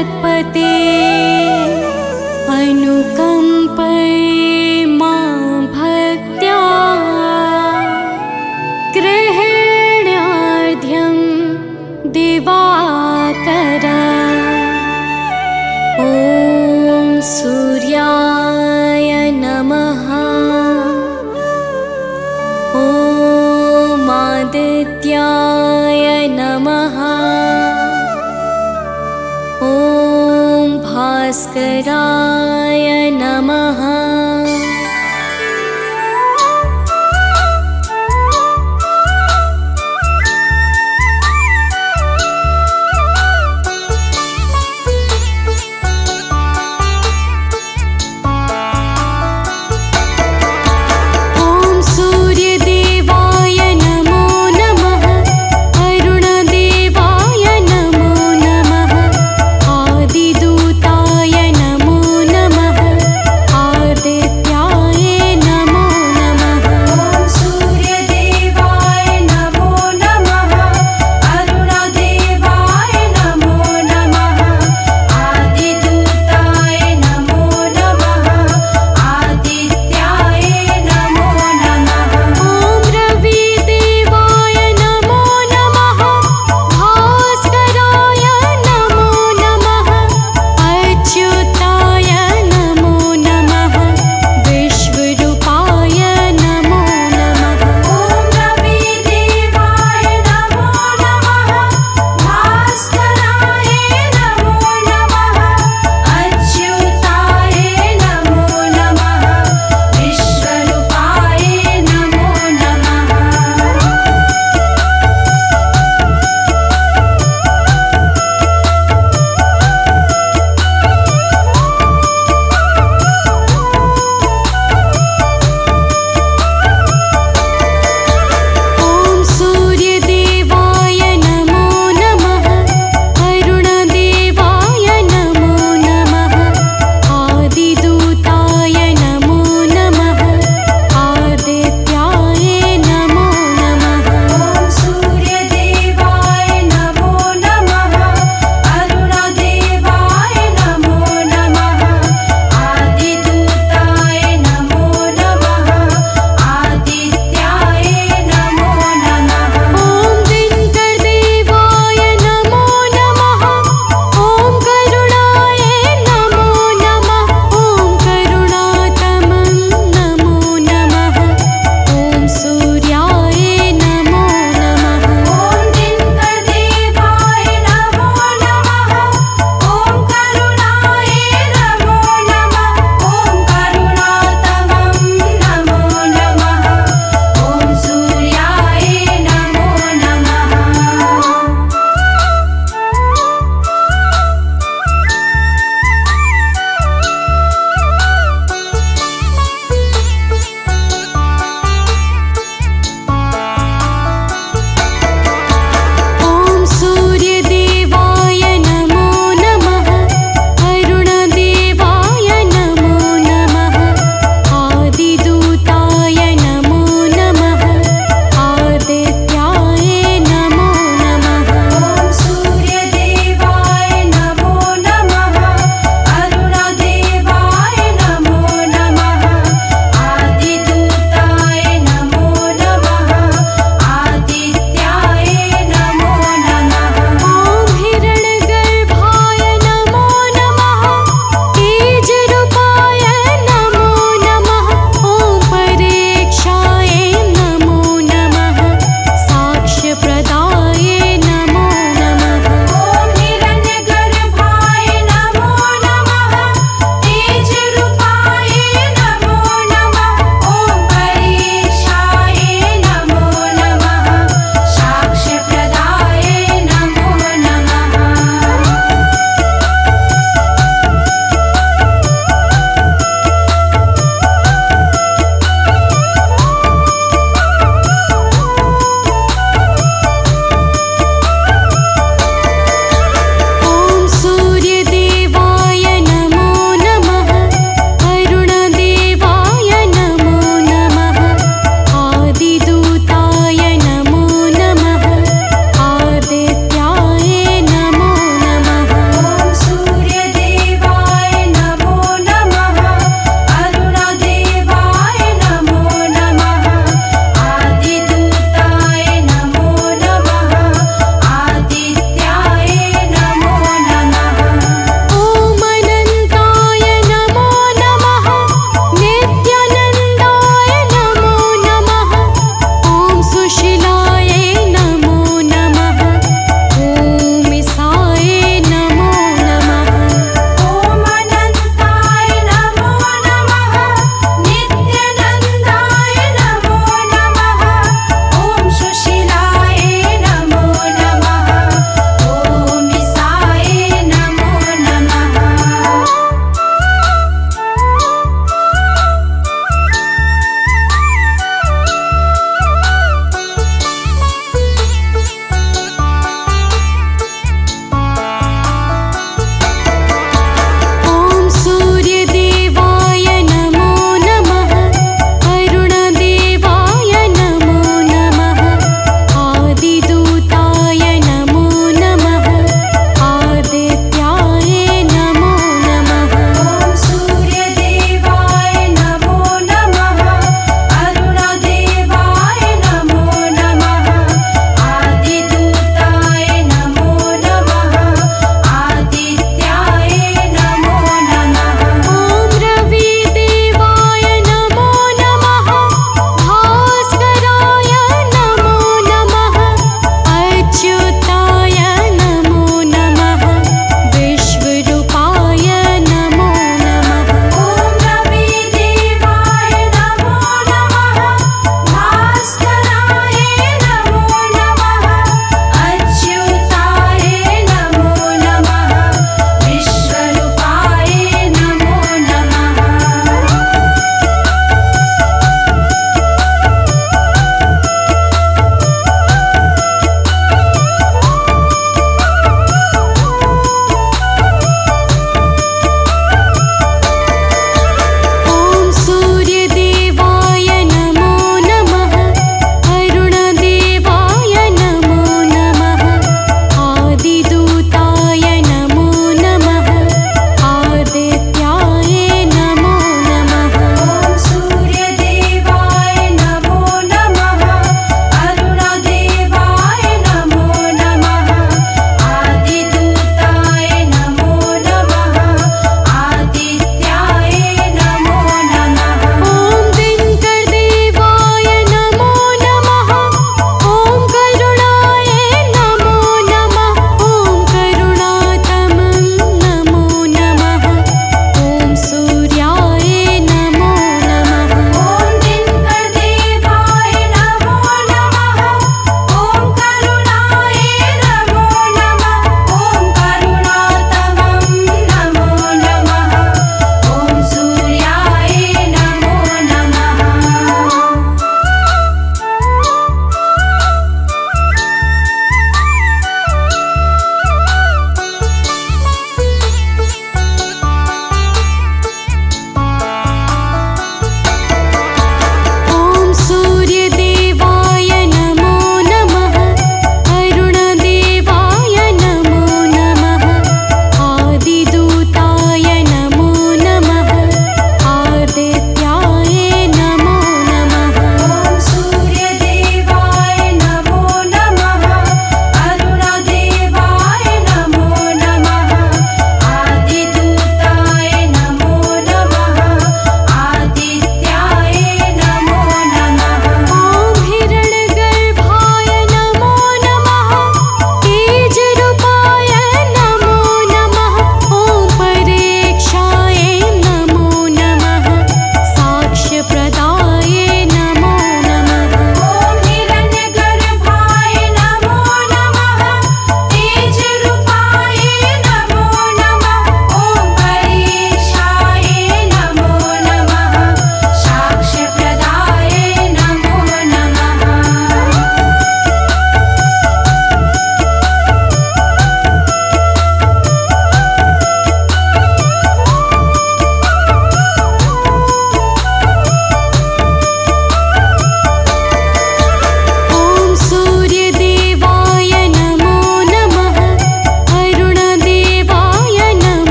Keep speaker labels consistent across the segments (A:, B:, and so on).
A: जगत्पते अनुकम्पय मां भक्त्या ग्रहण्यार्घ्यं दिवाकर। ॐ सूर्याय नमः। ॐ आदित्याय नमः। ॐ भास्कराय नमः।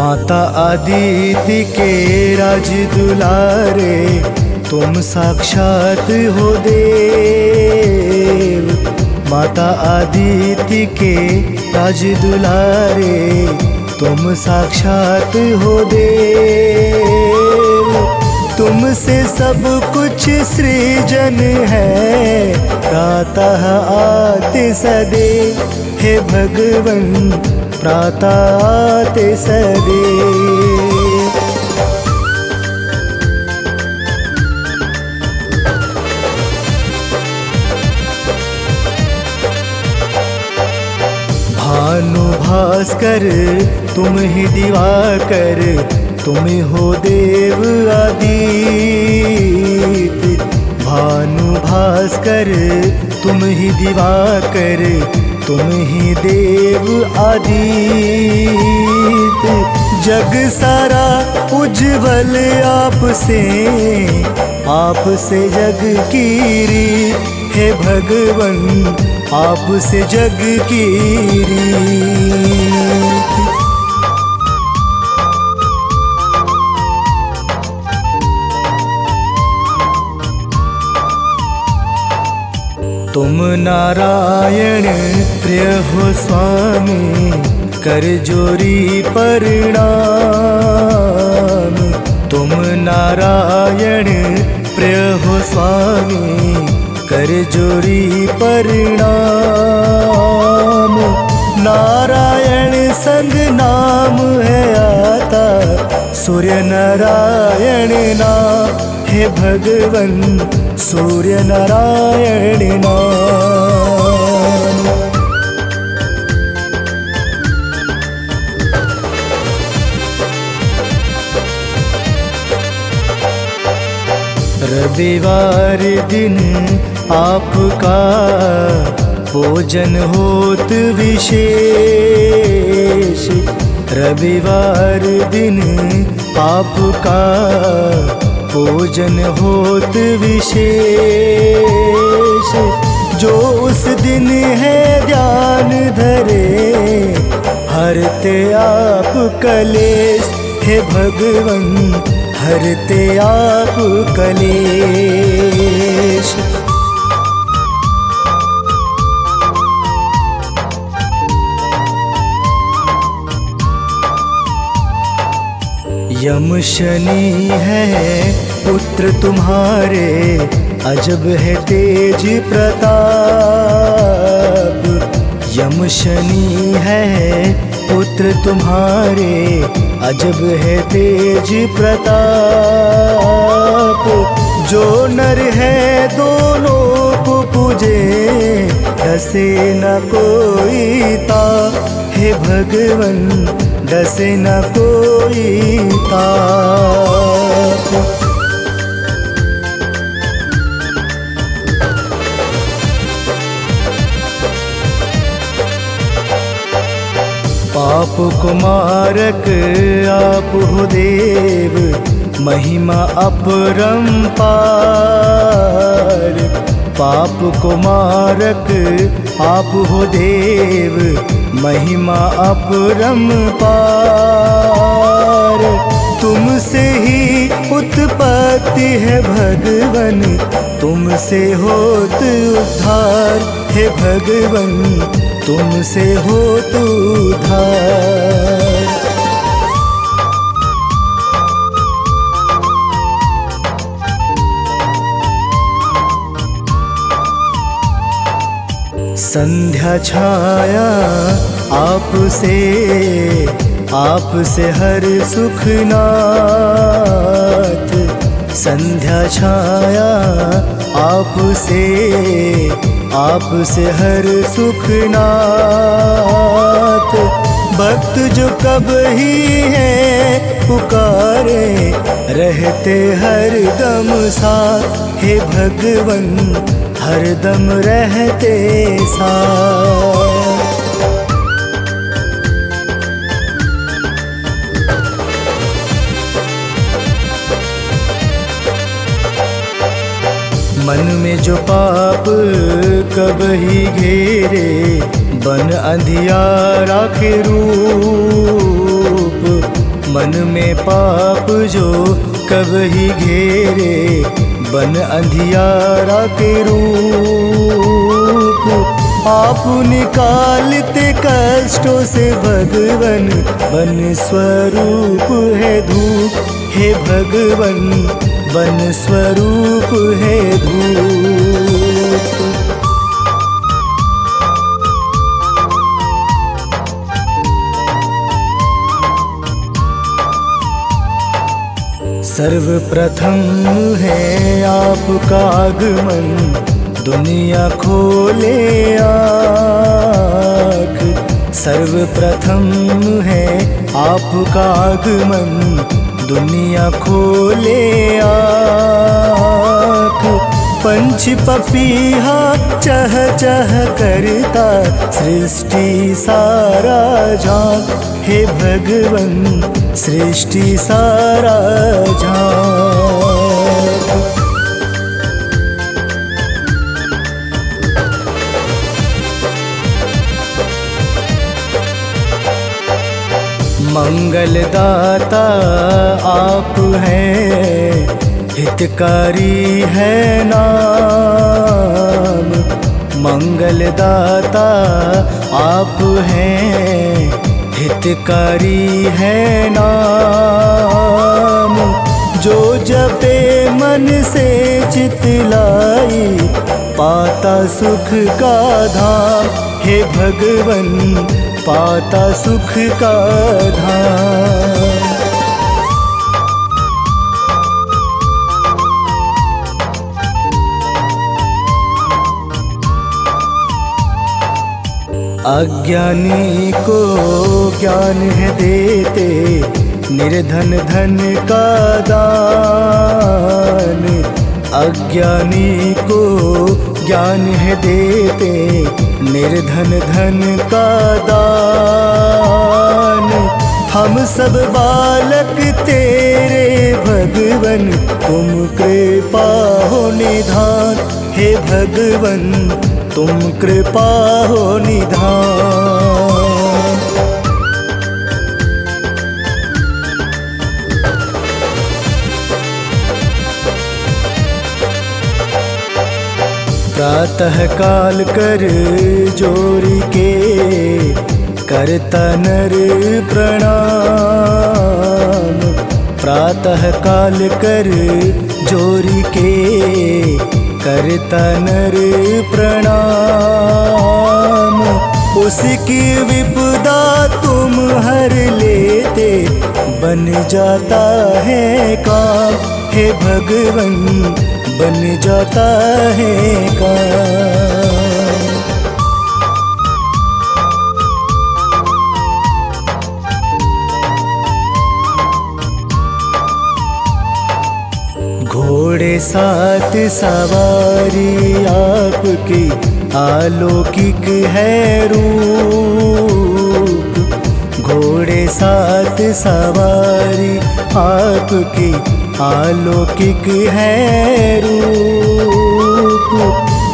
B: माता आदित्य के राज दुलारे, तुम साक्षात हो देव। माता आदित्य के राज दुलारे, तुम साक्षात हो देव। तुमसे सब कुछ सृजन है, प्रातः आते सदैव हे भगवन, प्रातः आते सदैव। भानु भास्कर तुम ही दिवाकर, तुम हो देव आदित्य। भानु भास्कर तुम ही दिवाकर, तुम ही देव आदित्य। जग सारा उज्जवल आपसे, आपसे जग की रीत हे भगवन, आपसे जग की रीत। तुम नारायण प्रिय हो स्वामी, कर जोरी प्रणाम। तुम नारायण प्रिय हो स्वामी, कर जोरी प्रणाम। नारायण संग नाम है आता, सूर्य नारायण नाम हे भगवन, सूर्य नारायण नाम। रविवार दिन आपका भोजन होत विशेष। रविवार दिन आपका भोजन होत विशेष। जो उस दिन है ध्यान धरे, हरते आप कलेश हे भगवन, हरते आप कलेश। यम शनि है पुत्र तुम्हारे, अजब है तेज प्रताप। यम शनि है पुत्र तुम्हारे, अजब है तेज प्रताप। जो नर है दोनों को पूजे, डसे न कोई ताप हे भगवन, डसे न कोई ताप। पाप को मारक आप हो देव, महिमा अपरंपार। पाप को मारक आप हो देव, महिमा अपरंपार। तुमसे ही उत्पत्ति है भगवन, तुमसे होत उद्धार हे भगवन, तुमसे होत उद्धार। संध्या छाया आपसे, आपसे हर सुखनाथ। संध्या छाया आपसे, आपसे हर सुखनाथ। भक्त जो कब ही है पुकारे, रहते हर दम साथ हे भगवन, हर दम रहते साथ। मन में जो पाप कब ही घेरे, बन अंधियारा के रूप। मन में पाप जो कब ही घेरे, बन अंधियारा के रूप आप निकालते कष्टों से भगवन, बन स्वरूप है धूप, हे भगवन बन स्वरूप है धूप। सर्वप्रथम है आपका आगमन, दुनिया खोले आँख। सर्वप्रथम है आपका आगमन, दुनिया खोले आँख। पंच पपीहा चह चह करता, सृष्टि सारा झांक, हे भगवन सृष्टि सारा झांक। मंगलदाता आप हैं, हितकारी है नाम। मंगलदाता आप हैं, हितकारी है नाम। जो जपे मन से चितलाई, पाता सुख का धाम, हे भगवन पाता सुख का धाम। अज्ञानी को ज्ञान है देते, निर्धन धन का दान। अज्ञानी को ज्ञान है देते, निर्धन धन का दान। हम सब बालक तेरे भगवन, तुम कृपा हो निधान, हे भगवन तुम कृपा हो निधान। प्रातः काल कर जोरी के, करता नर प्रणाम। प्रातः काल कर जोरी के, करता नर प्रणाम। उसकी विपदा तुम हर लेते, बन जाता है काम, हे भगवन बन जाता है काम। घोड़े साथ सवारी आपकी, अलौकिक है रूप। घोड़े साथ सवारी आपकी, अलौकिक है रूप।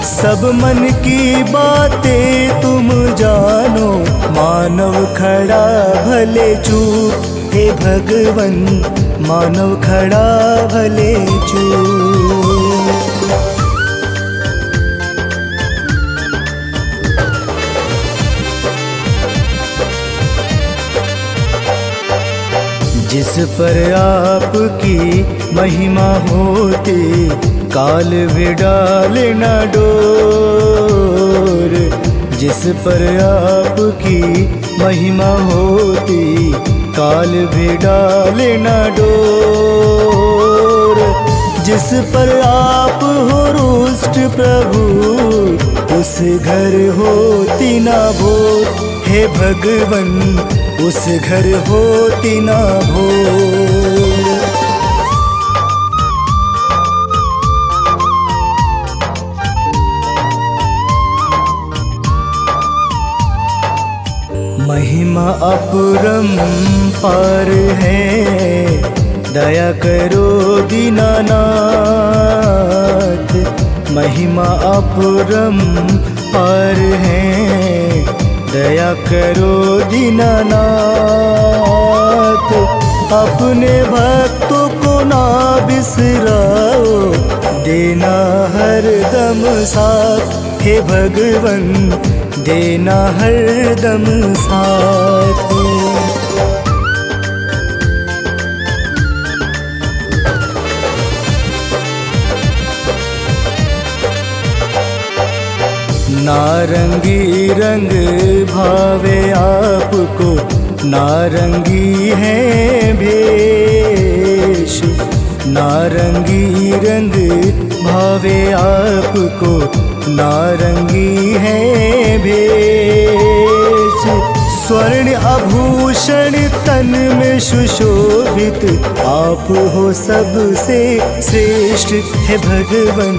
B: सब मन की बातें तुम जानो, मानव खड़ा भले चूप, हे भगवन मानव खड़ा भले चूप। जिस पर आपकी महिमा होती, काल भी डाले न डोर। जिस पर आपकी महिमा होती, काल भी डाले न डोर। जिस पर आप हो रुष्ट प्रभु, उस घर होती न भोर, हे भगवन उस घर होती न भोर। महिमा अपरंपार है, दया करो दीनानाथ। महिमा अपरंपार है, दया करो दीनानाथ। अपने भक्तों को ना बिसराओ, देना हरदम साथ हे भगवन, देना हरदम साथ। नारंगी रंग भावे आपको, नारंगी है भेष, नारंगी रंग भावे आपको, नारंगी है भेष। स्वर्ण आभूषण तन में सुशोभित, आप हो सबसे श्रेष्ठ हे भगवन,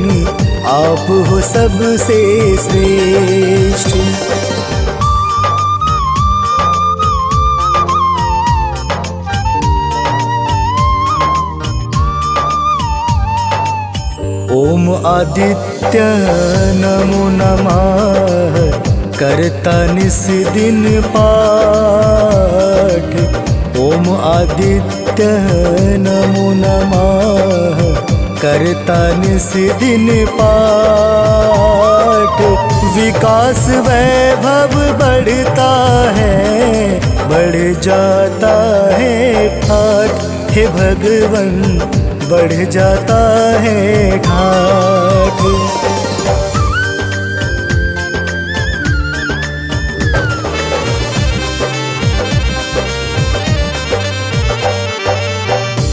B: आप हो सबसे श्रेष्ठ। ओम आदित्य नमो नमः, करता निस दिन पाठ। ओम आदित्य नमो नमः, करता निस दिन पाठ। विकास वैभव बढ़ता है, बढ़ जाता है ठाठ हे भगवन, बढ़ जाता है ठाठ।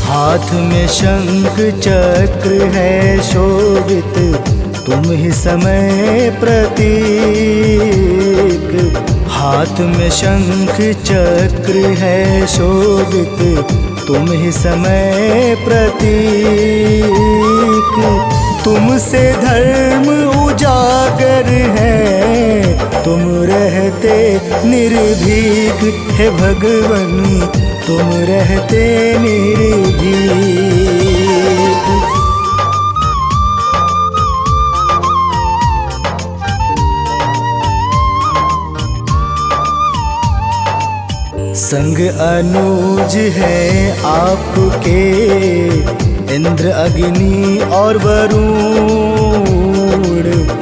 B: हाथ में शंख चक्र है शोभित, तुम ही समय प्रतीक। हाथ में शंख चक्र है शोभित, तुम ही समय प्रतीक। तुमसे धर्म उजागर है, तुम रहते निर्भीक हे भगवन, तुम रहते निर्भीक। संग अनुज है आपके, इंद्र अग्नि और वरुण।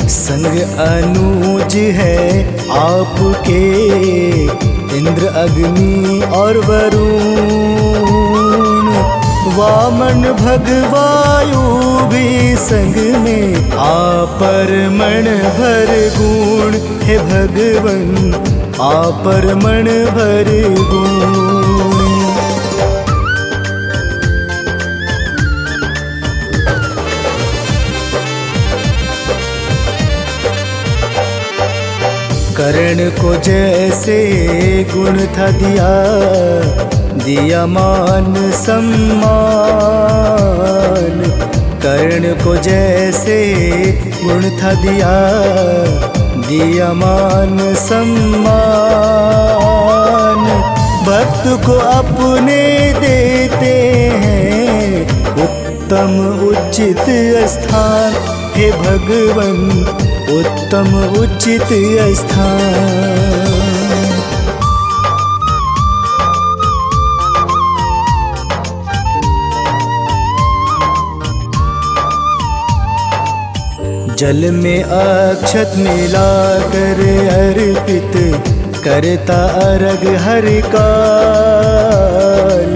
B: संग अनुज है आपके, इंद्र अग्नि और वरुण। वामन भगवायु भी संग में, आपरमण भर गुण हे भगवन, आपरमण भर गुण। कर्ण को जैसे गुण था दिया, दिया मान सम्मान। कर्ण को जैसे गुण था दिया, दिया मान सम्मान। भक्त को अपने देते हैं, उत्तम उचित स्थान हे भगवन, उत्तम उचित स्थान। जल में अक्षत मिलाकर अर्पित, करता अर्घ हर काल।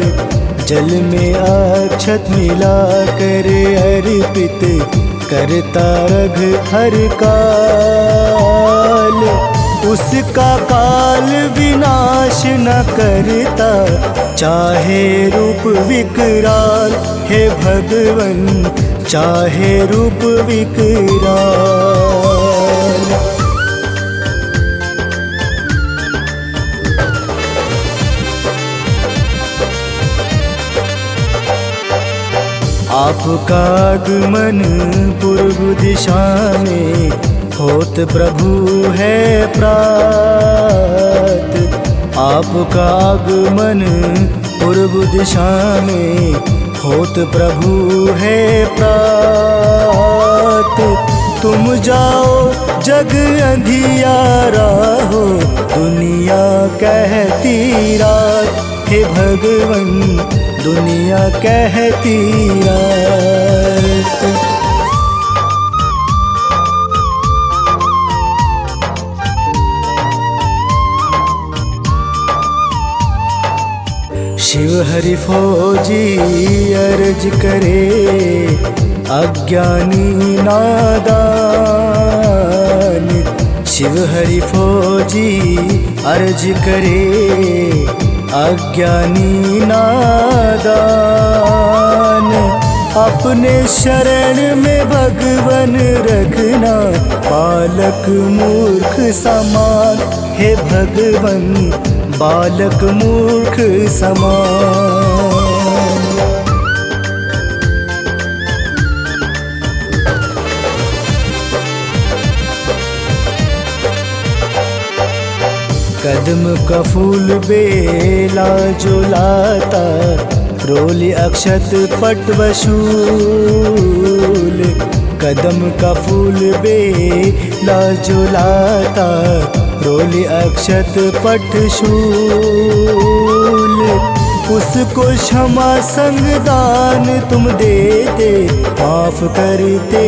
B: जल में अक्षत मिलाकर अर्पित, करता अर्घ हर काल। उसका काल विनाश न करता, चाहे रूप विकराल हे भगवन, चाहे रूप विकराल। आपका आगमन पूर्व दिशा में, होत प्रभु है प्रात। आपका आगमन पूर्व दिशा में, होत प्रभु है प्रात। तुम जाओ जग अंधियारा हो, दुनिया कहती रात हे भगवान, भगवन दुनिया कहती रात। शिव हरि फौजी अर्ज करे अज्ञानी नादान। शिव हरि फौजी अर्ज करे अज्ञानी नादान। अपने शरण में भगवन रखना बालक मूर्ख समान। हे भगवन बालक मूर्ख समान। कदम का फूल बेला जो लाता, रोली अक्षत पट वशूल। कदम का फूल बेला जो लाता, रोली अक्षत पट शूल। उसको क्षमा संग दान तुम देते, माफ करते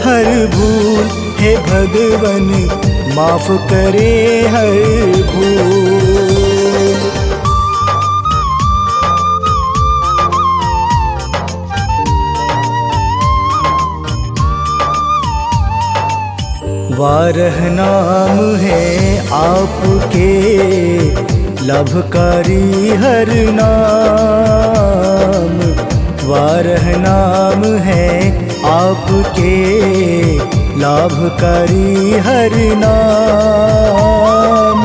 B: हर भूल। हे भगवन माफ करे हर भूल। वारह नाम है आपके, लाभकारी हर नाम। वारह नाम है आपके, लाभकारी हर नाम।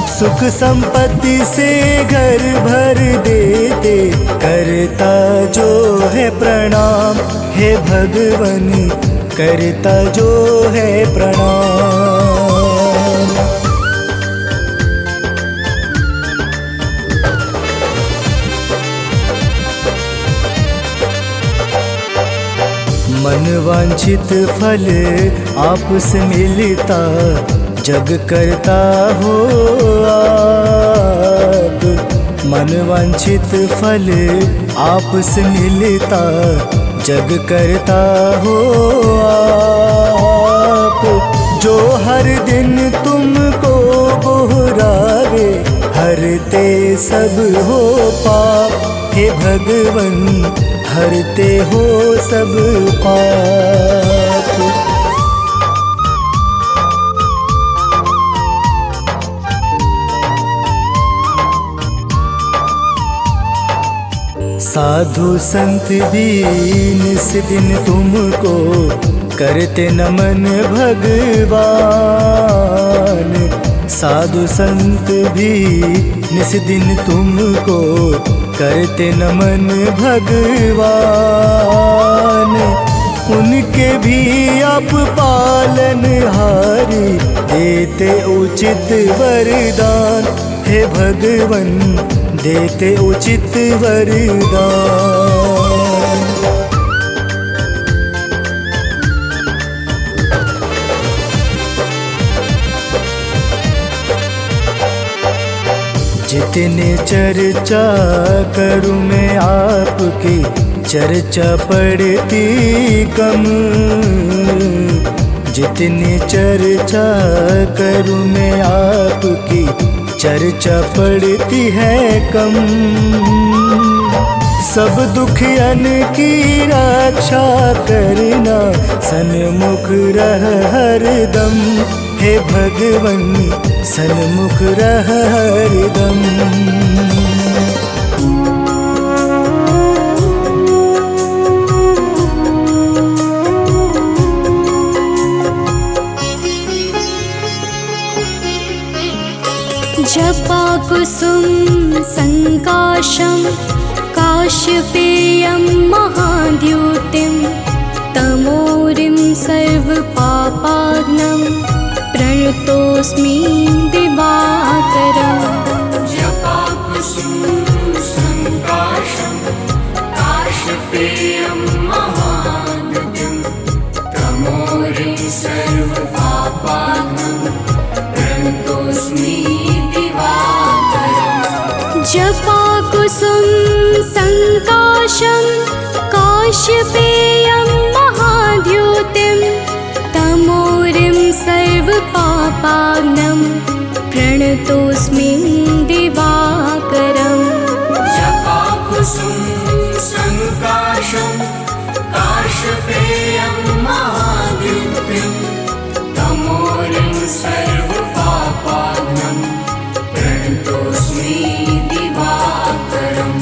B: सुख संपत्ति से घर भर देते, करता जो है प्रणाम। हे भगवन करता जो है प्रणाम। मन वांछित फल आपसे मिलता, जग करता हो आप। मन वांछित फल आपसे मिलता, जग करता हो आप। जो हर दिन तुमको दोहरावे, हरते सब हो पाप। हे भगवन हरते हो सब पाप। साधु संत भी निस दिन तुमको करते नमन भगवान। साधु संत भी निस दिन तुमको करते नमन भगवान। उनके भी आप पालनहारी, देते उचित वरदान। हे भगवन देते उचित वरदान। जितने चर्चा करूं मैं आपकी, चर्चा पड़ती कम। जितनी चर्चा करूं मैं आपकी, चर्चा पड़ती है कम। सब दुखियन की रक्षा करना, सन्मुख रह हरदम। हे भगवन सन्मुख रह हरदम।
A: जपा कुसुम संकाशं, काश्यपेयं महाद्युतिं। तमोरिं सर्वपापाग्नं, प्रणतोऽस्मि दिवाकरम्।
C: जपा कुसुम संकाशं, काश्यपेयं महाद्युतिं। तमोरिं सर्वपापाग्नं, प्रणतोऽस्मि दिवाकरम्।
A: जपा जपाकुसुम संकाशं काश्यपेयं महाद्युतिं तमोरिं सर्वपापाग्नं प्रणतोऽस्मि दिवाकरम्
C: जपाकुसुम संकाशं काश्यपेयं महाद्युतिं तमोरिं सर्वपापाग्नं प्रणतोऽस्मि दिवाकरम्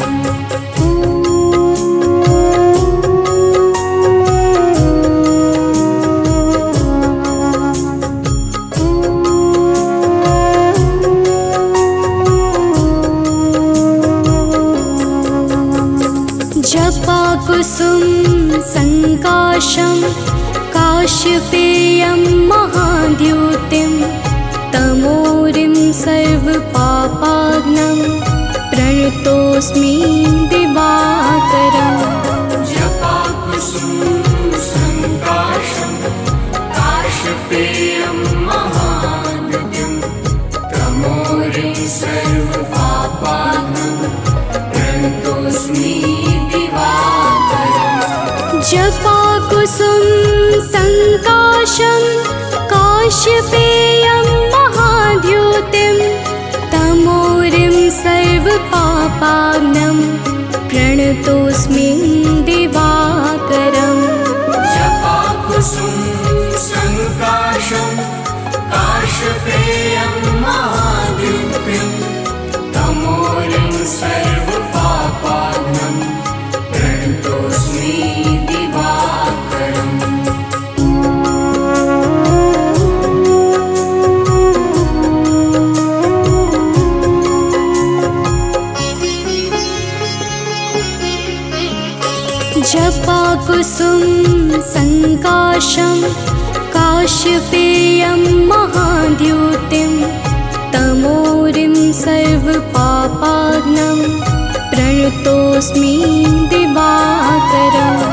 A: जपाकुसुम संकाशं काश्यपेयं महाद्युतिं तमोरिं सर्वपापाग्नं प्रणतोऽस्मि दिवाकरम्
C: जपाकुसुम संकाशं काश्यपेयं महाद्युतिं तमोरिं सर्वपापाग्नं प्रणतोऽस्मि
A: जपाकुसुम संकाशं काश्यपेयं महाद्युतिं तमोरिं सर्वपापाग्नं प्रणतोऽस्मि दिवाकरम्
C: जपाकुसुम संकाशं काश्यपेयं महाद्युतिं तमोरिं सर्वपापाग्नं प्रणतोऽस्मि दिवाकरम्
A: जपाकुसुम संकाशं काश्यपेयं महाद्युतिं तमोरिं सर्वपापाग्नं प्रणतोऽस्मि दिवाकरम्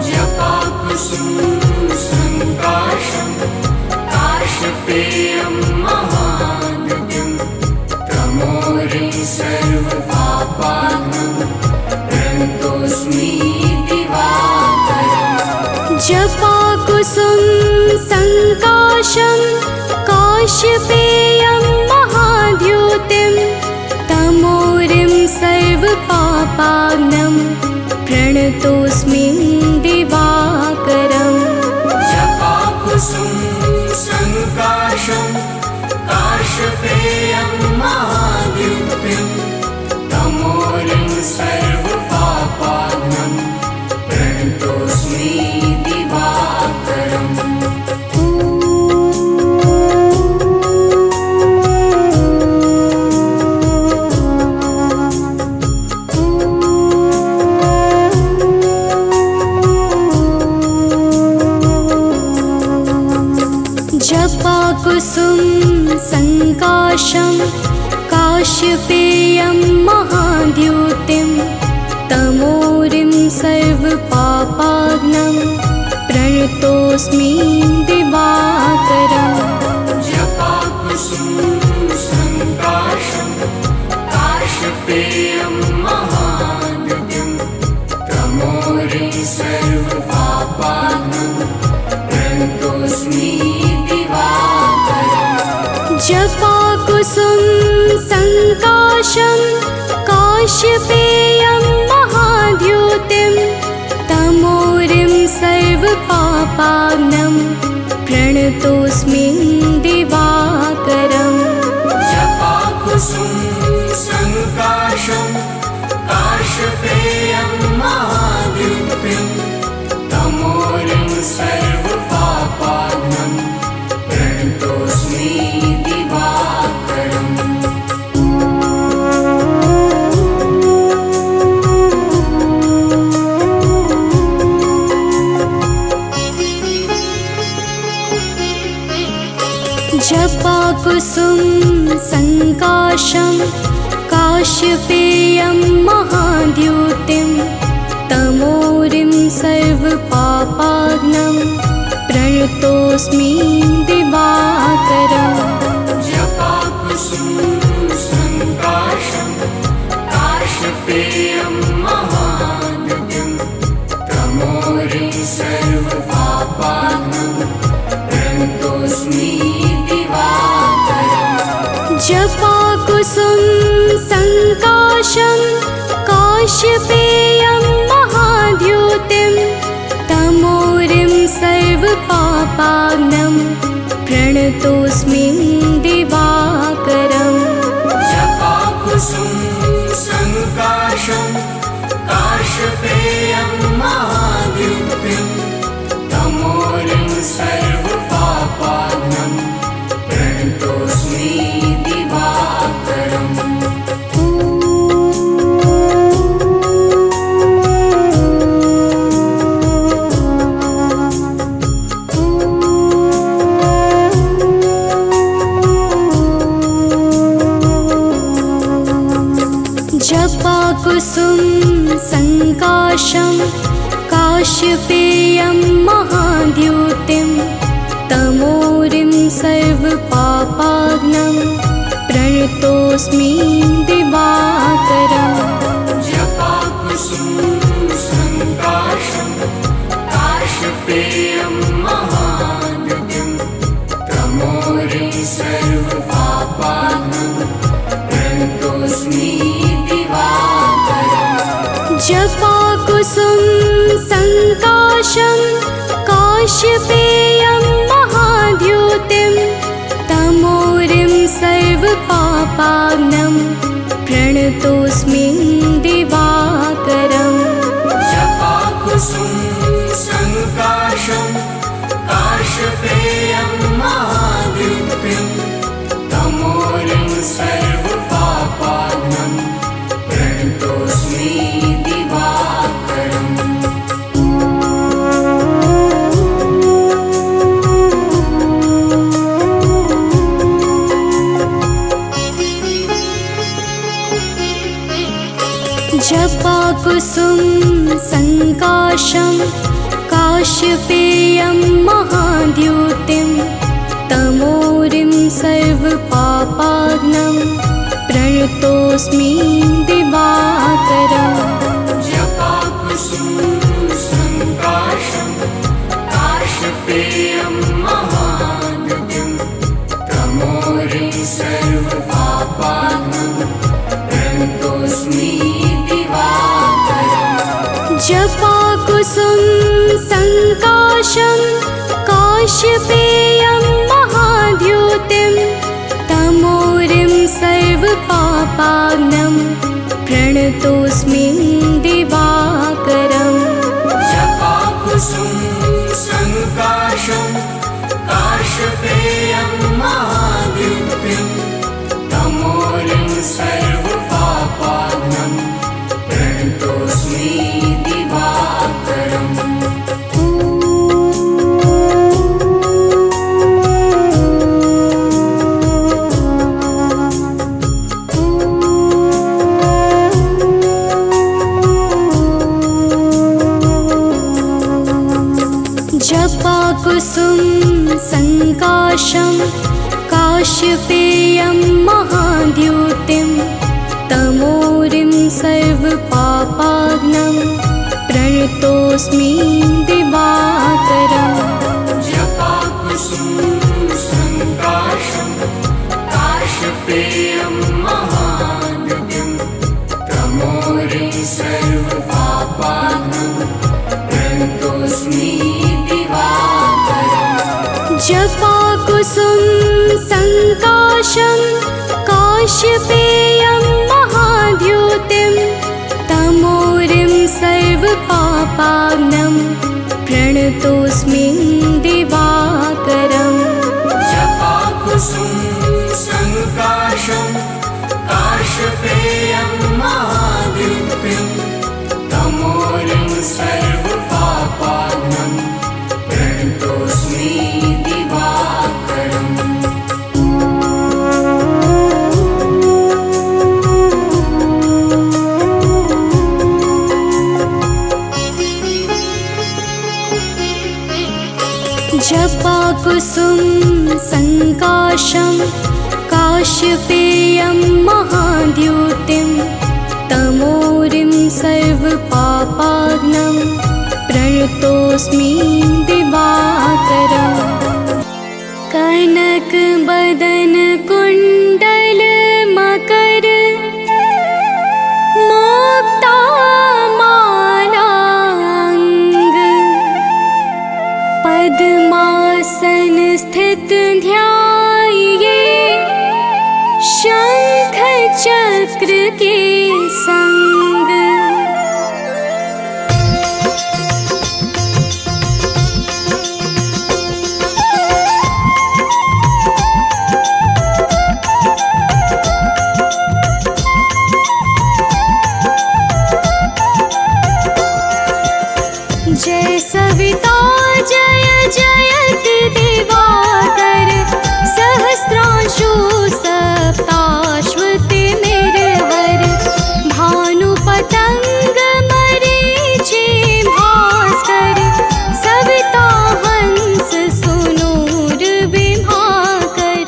C: जपाकुसुम संकाशं काश्यपेयं महाद्युतिं तमोरिं सर्वपापाग्नं प्रणतोऽस्मि
A: जपाकुसुम संकाशं काश्यपेयं महाद्युतिं तमोरिं सर्वपापाग्नं प्रणतोऽस्मि दिवाकरम्
C: जपाकुसुम संकाशं काश्यपेयं महाद्युतिं तमोरिं सर्वपापाग्नं प्रणतोऽस्मि दिवाकरम्
A: जपाकुसुम संकाशं काश्यपेयं महाद्युतिं तमोरिं सर्वपापाग्नं प्रणतोऽस्मि दिवाकरम्
C: जपाकुसुम संकाशं काश्यपेयं महाद्युतिं तमोरिं सर्वपापाग्नं प्रणतोऽस्मि
A: जपाकुसुम संकाशं काश्यपेयं महाद्युतिं तमोरिं सर्वपापाग्नं प्रणतोऽस्मि दिवाकरम्
C: जपाकुसुम संकाशं काश्यपेयं महाद्युतिं तमोरिं सर्वपापाग्नं प्रणतोऽस्मि दिवाकरम्
A: जपाकुसुम संकाशं काश्यपेयं महाद्युतिं तमोरिं सर्वपापाग्नं प्रणतोऽस्मि दिवाकरम्
C: जपाकुसुम संकाशं काश्यपेयं काश्यपेयं महाद्युतिं तमोरिं सर्वपापाघ्नं प्रणतोऽस्मि दिवाकरम्
A: जपाकुसुम संकाशं काश्यपेयं महाद्युतिं तमोरिं सर्वपापाघ्नं प्रणतोऽस्मि दिवाकरम्
C: जपाकुसुम संकाशं काश्यपेयं महाद्युतिं तमोरिं सर्वपापाघ्नं प्रणतोऽस्मि दिवाकरम्
A: जपाकुसुम संकाशं काश्यपेयं महाद्युतिं तमोरिं सर्वपापाघ्नं प्रणतोऽस्मि दिवाकरम्
C: जपाकुसुम संकाशं काश्यपेयं महाद्युतिं तमोरिं सर्वपापाघ्नं प्रणतोऽस्मि
A: जपाकुसुम संकाशं काश्यपेयं महाद्युतिं तमोरिं सर्वपापाघ्नं प्रणतोऽस्मि दिवाकरम्
C: जपाकुसुम संकाशं काश्यपेयं महाद्युतिं तमोरिं सर्वपापाघ्नं प्रणतोऽस्मि दिवाकरम्
A: जपाकुसुम संकाशं काश्यपेयं महाद्युतिं तमोरिं सर्वपापाघ्नं प्रणतोऽस्मि दिवाकरम्
C: जपाकुसुम संकाशं काश्यपेयं महाद्युतिं तमोरिं सर्वपापाघ्नं प्रणतोऽस्मि
A: जपाकुसुम संकाशं काश्यपेयं महाद्युतिं तमोरिं सर्वपापाघ्नं प्रणतोऽस्मि दिवाकरम्
C: जपाकुसुम संकाशं काश्यपेयं महाद्युतिं तमोरिं सर्वपापाघ्नं प्रणतोऽस्मि दिवाकरम्
A: जपाकुसुम संकाशं काश्यपेयं महाद्युतिं तमोरिं सर्वपापाघ्नं प्रणतोऽस्मि दिवाकरम्
C: जपाकुसुम संकाशं काश्यपेयं महाद्युतिं तमोरिं सर्वपापाघ्नं प्रणतोऽस्मि
A: जपाकुसुम संकाशं काश्यपेयं महाद्युतिं तमोरिं सर्वपापाघ्नं प्रणतोऽस्मि दिवाकरम्
C: जपाकुसुम संकाशं काश्यपेयं महाद्युतिं तमोरिं सर्वपापाघ्नं प्रणतोऽस्मि दिवाकरम्
A: जपाकुसुम संकाशं काश्यपेयं महाद्युतिं तमो प्रणतोऽस्मि दिवाकरम् कनक बदन कुण्डल मकर मुक्ता मालांग पद्मासन स्थित ध्याये शंख चक्र के संग। जय सविता जय जयति दिवाकर सहस्रांशु सप्ताश्वति निर्वर भानु पतंग मरीचि भास्कर सविता हंस सुनूर विभाकर।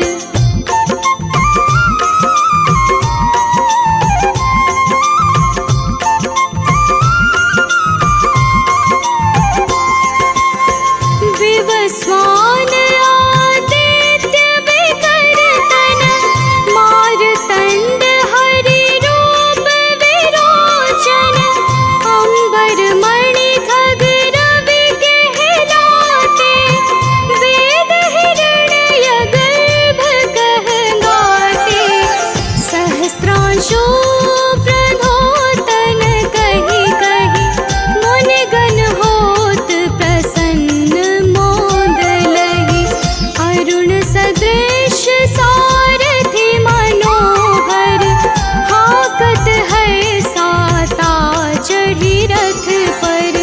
A: विवस्वान आदित्य विकर्तन मारतंड हरि रूप विरोचन अंबर मणि खग रवि कहलाते वेद हिरण्य गर्भ कह गाते सहस्त्रांशु प्रधोतन कहि कहि मुनिगण होत प्रसन्न अरुण सदृश सारथि मनोहर हाकत है साता चढ़ी रथ पर।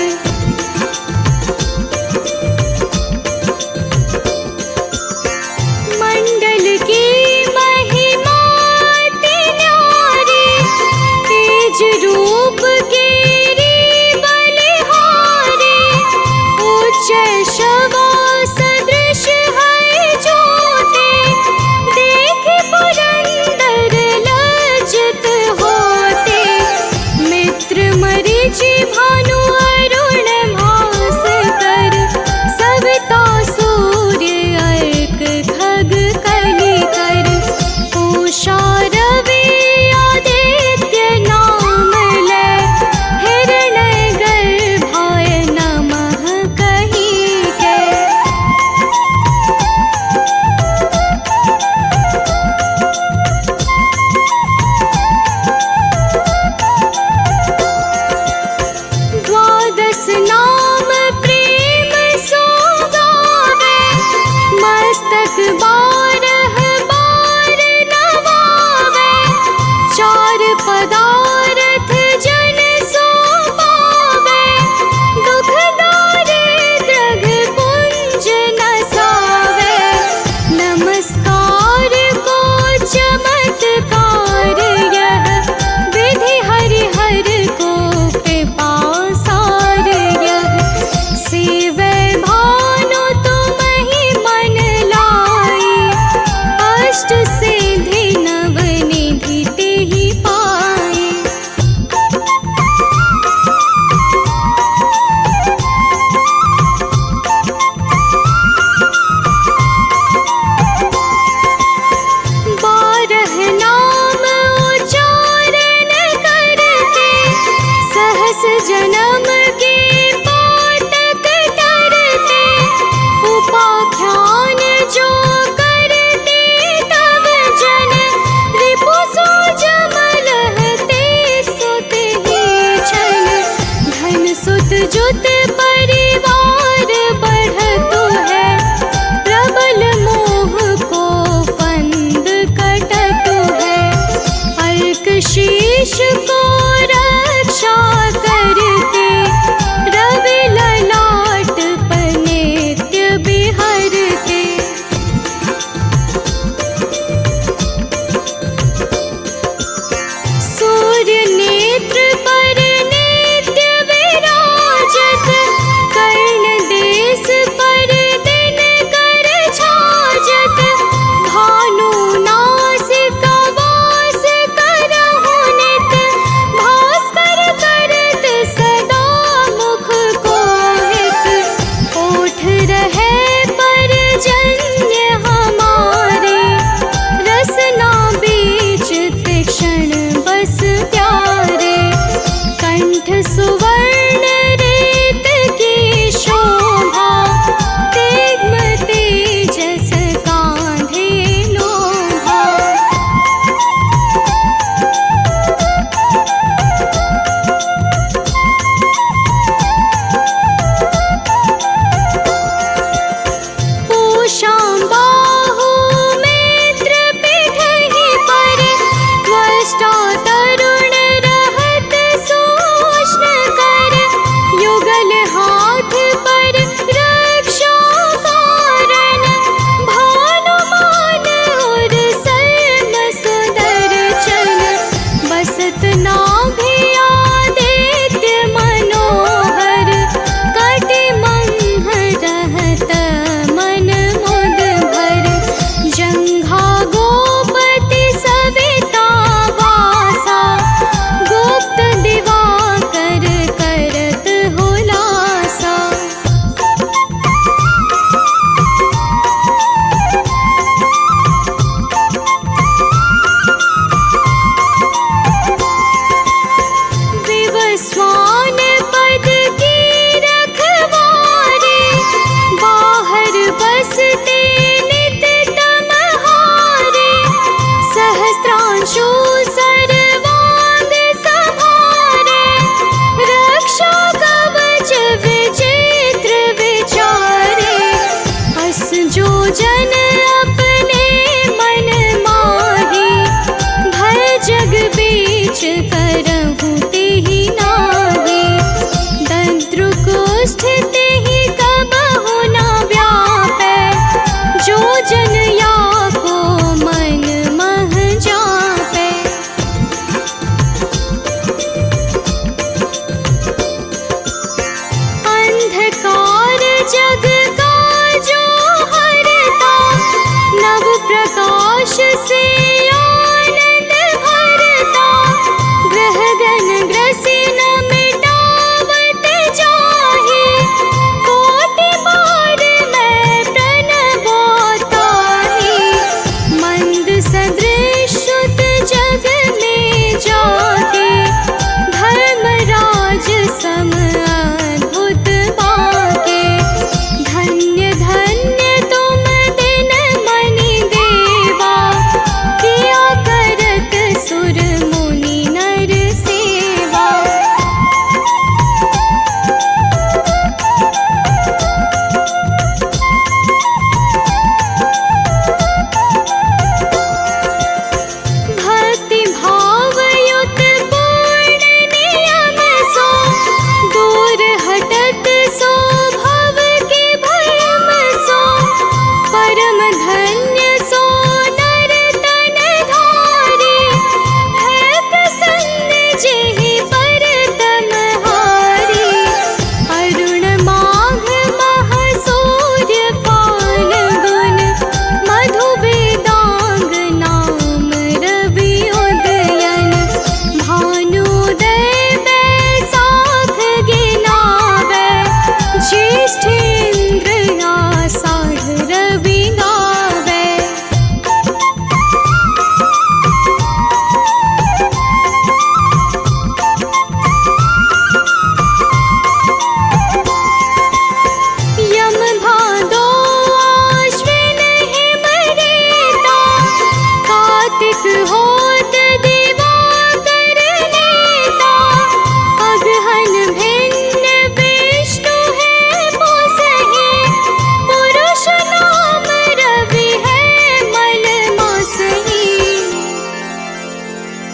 A: मंडल की महिमा अति न्यारी तेज रूप केरी बलिहारी उच्च शवा सदृश है ज्योति देख पुरंदर लज्जित होते मित्र मरीचि भानु अरुण भास्कर सविता सूर्य अर्क खग कलिकर उषा रवि आदित्य नाम ले हिरण्य गर्भाय नमः कहि के। द्वादश नाम प्रेम सो गावे मस्तक बारह बार नवावे चार पदार्थ जन सो पावे दुख दारिद्र पुंज नसावे नमस्कार को चमत्कार यह विधि हरिहर को कृपा सार यह सेवै भानु तुम ही मन लाई अष्ट सिद्धि नव निधि तेहि पाए। बारह नाम उच्चारण करते सहस जन्म के पातक टरते उपाख्यान जो करते तब जन रिपु सो जमल हते सुत ही छन धन सुत जुत परिवार बढ़तु है प्रबल मोह को फंद कटतु है अर्क शीश को रक्षा करते रवि ललाट पर नित्य बिहरते। सूर्य नेत्र पर नित्य विराजत कर्ण देश पर दिन कर छाजत भानु नासिका वास करहु नित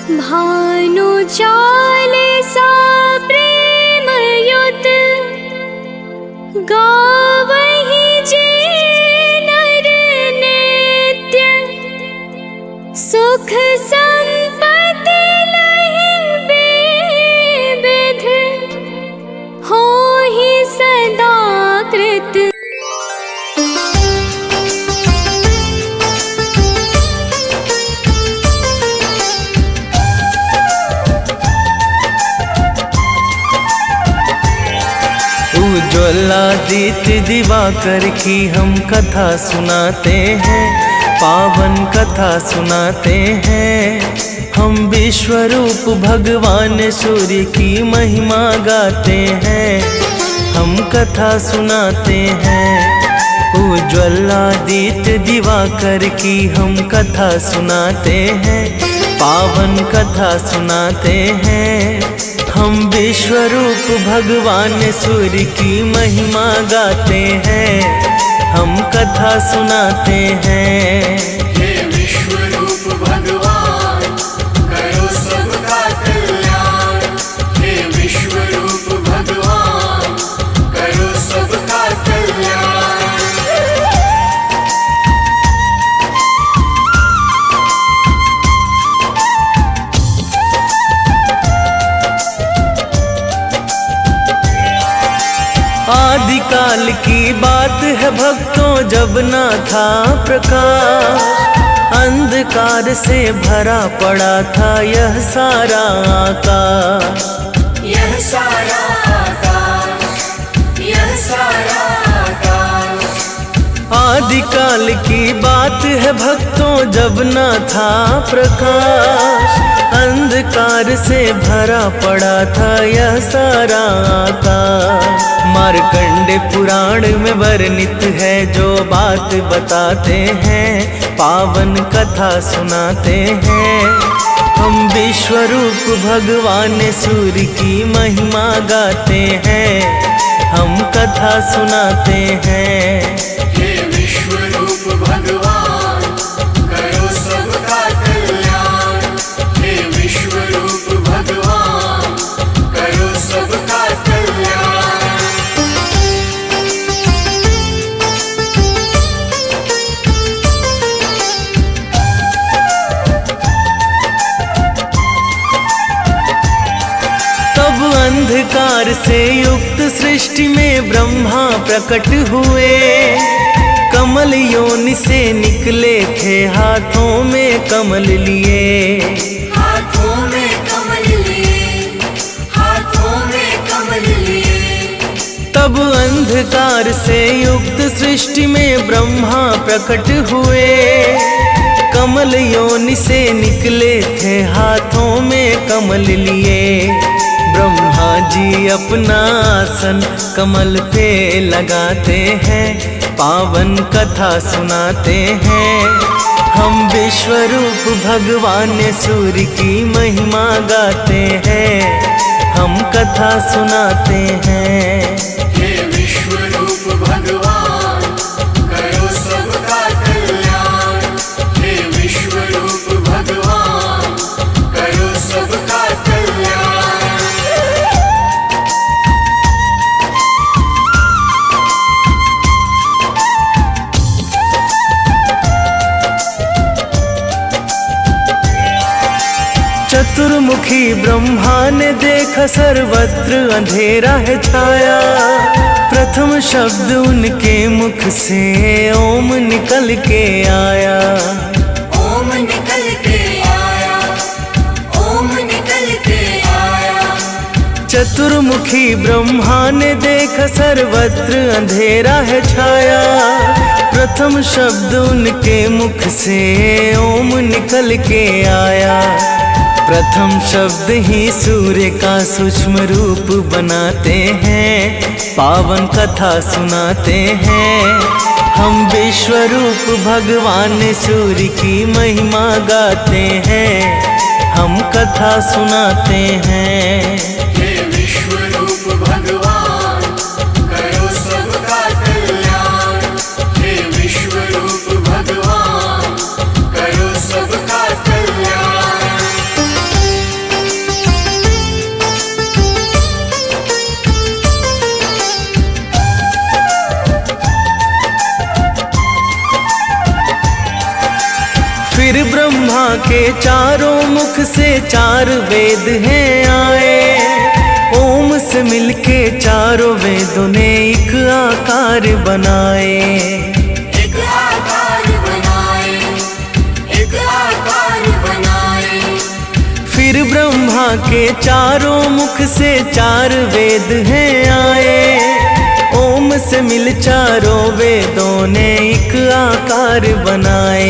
A: भानु चालीसा प्रेम युत गावहि जे नर नित्य सुख संपत्ति लहि बेविध होहि सदा कृत।
D: उज्ज्वलादित्य दिवाकर की हम कथा सुनाते हैं, पावन कथा सुनाते हैं। हम विश्वरूप भगवान सूर्य की महिमा गाते हैं, हम कथा सुनाते हैं। उज्ज्वलादित्य दिवाकर की हम कथा सुनाते हैं, पावन कथा सुनाते हैं। हम विश्वरूप भगवान सूर्य की महिमा गाते हैं, हम कथा सुनाते हैं।
C: हे विश्वरूप भगवान करो सबका कल्याण। हे विश्वरूप भगवान करो सबका कल्याण।
D: आदिकाल की बात है भक्तों, जब ना था प्रकाश, अंधकार से भरा पड़ा था यह सारा आकाश।
C: यह सारा आकाश, यह सारा आकाश।
D: आदिकाल की बात है भक्तों, जब ना था प्रकाश, अंधकार से भरा पड़ा था यह सारा आकाश। मार्कंडे पुराण में वर्णित है जो बात बताते हैं, पावन कथा सुनाते हैं। हम विश्वरूप भगवान सूर्य की महिमा गाते हैं, हम कथा सुनाते हैं।
C: हे विश्वरूप भगवान करो सबका कल्याण। हे विश्वरूप भगवान करो सबका कल्याण।
D: तब अंधकार से युक्त सृष्टि में ब्रह्मा प्रकट हुए, कमल योनि से निकले थे हाथों में कमल लिए।
C: हाथों में कमल लिए, हाथों में कमल लिए।
D: तब अंधकार से युक्त सृष्टि में ब्रह्मा प्रकट हुए, कमल योनि से निकले थे हाथों में कमल लिए। ब्रह्मा जी अपना आसन कमल पे लगाते हैं, पावन कथा सुनाते हैं। हम विश्वरूप भगवान सूर्य की महिमा गाते हैं, हम कथा सुनाते हैं।
C: हे विश्वरूप भगवान करो सबका कल्याण। हे विश्वरूप भगवान करो सबका कल्याण।
D: चतुर्मुखी ब्रह्मा ने देखा सर्वत्र अंधेरा है छाया, प्रथम शब्द उनके मुख से ओम निकल के आया।
C: ओम निकल के आया, ओम निकल के आया।
D: चतुर्मुखी ब्रह्मा ने देखा सर्वत्र अंधेरा है छाया, प्रथम शब्द उनके मुख से ओम निकल के आया। प्रथम शब्द ही सूर्य का सूक्ष्म रूप बनाते हैं, पावन कथा सुनाते हैं। हम विश्वरूप भगवान सूर्य की महिमा गाते हैं, हम कथा सुनाते हैं।
C: हे विश्वरूप भगवान करो सबका कल्याण। हे विश्वरूप भगवान करो सबका कल्याण।
D: के चारों मुख से चार वेद हैं आए। ओम से मिलके चारों वेदों ने एक आकार बनाए।
C: एक आकार बनाए, एक आकार बनाए।
D: फिर ब्रह्मा के चारों मुख से चार वेद हैं आए। ओम से मिल चारों वेदों ने एक आकार बनाए।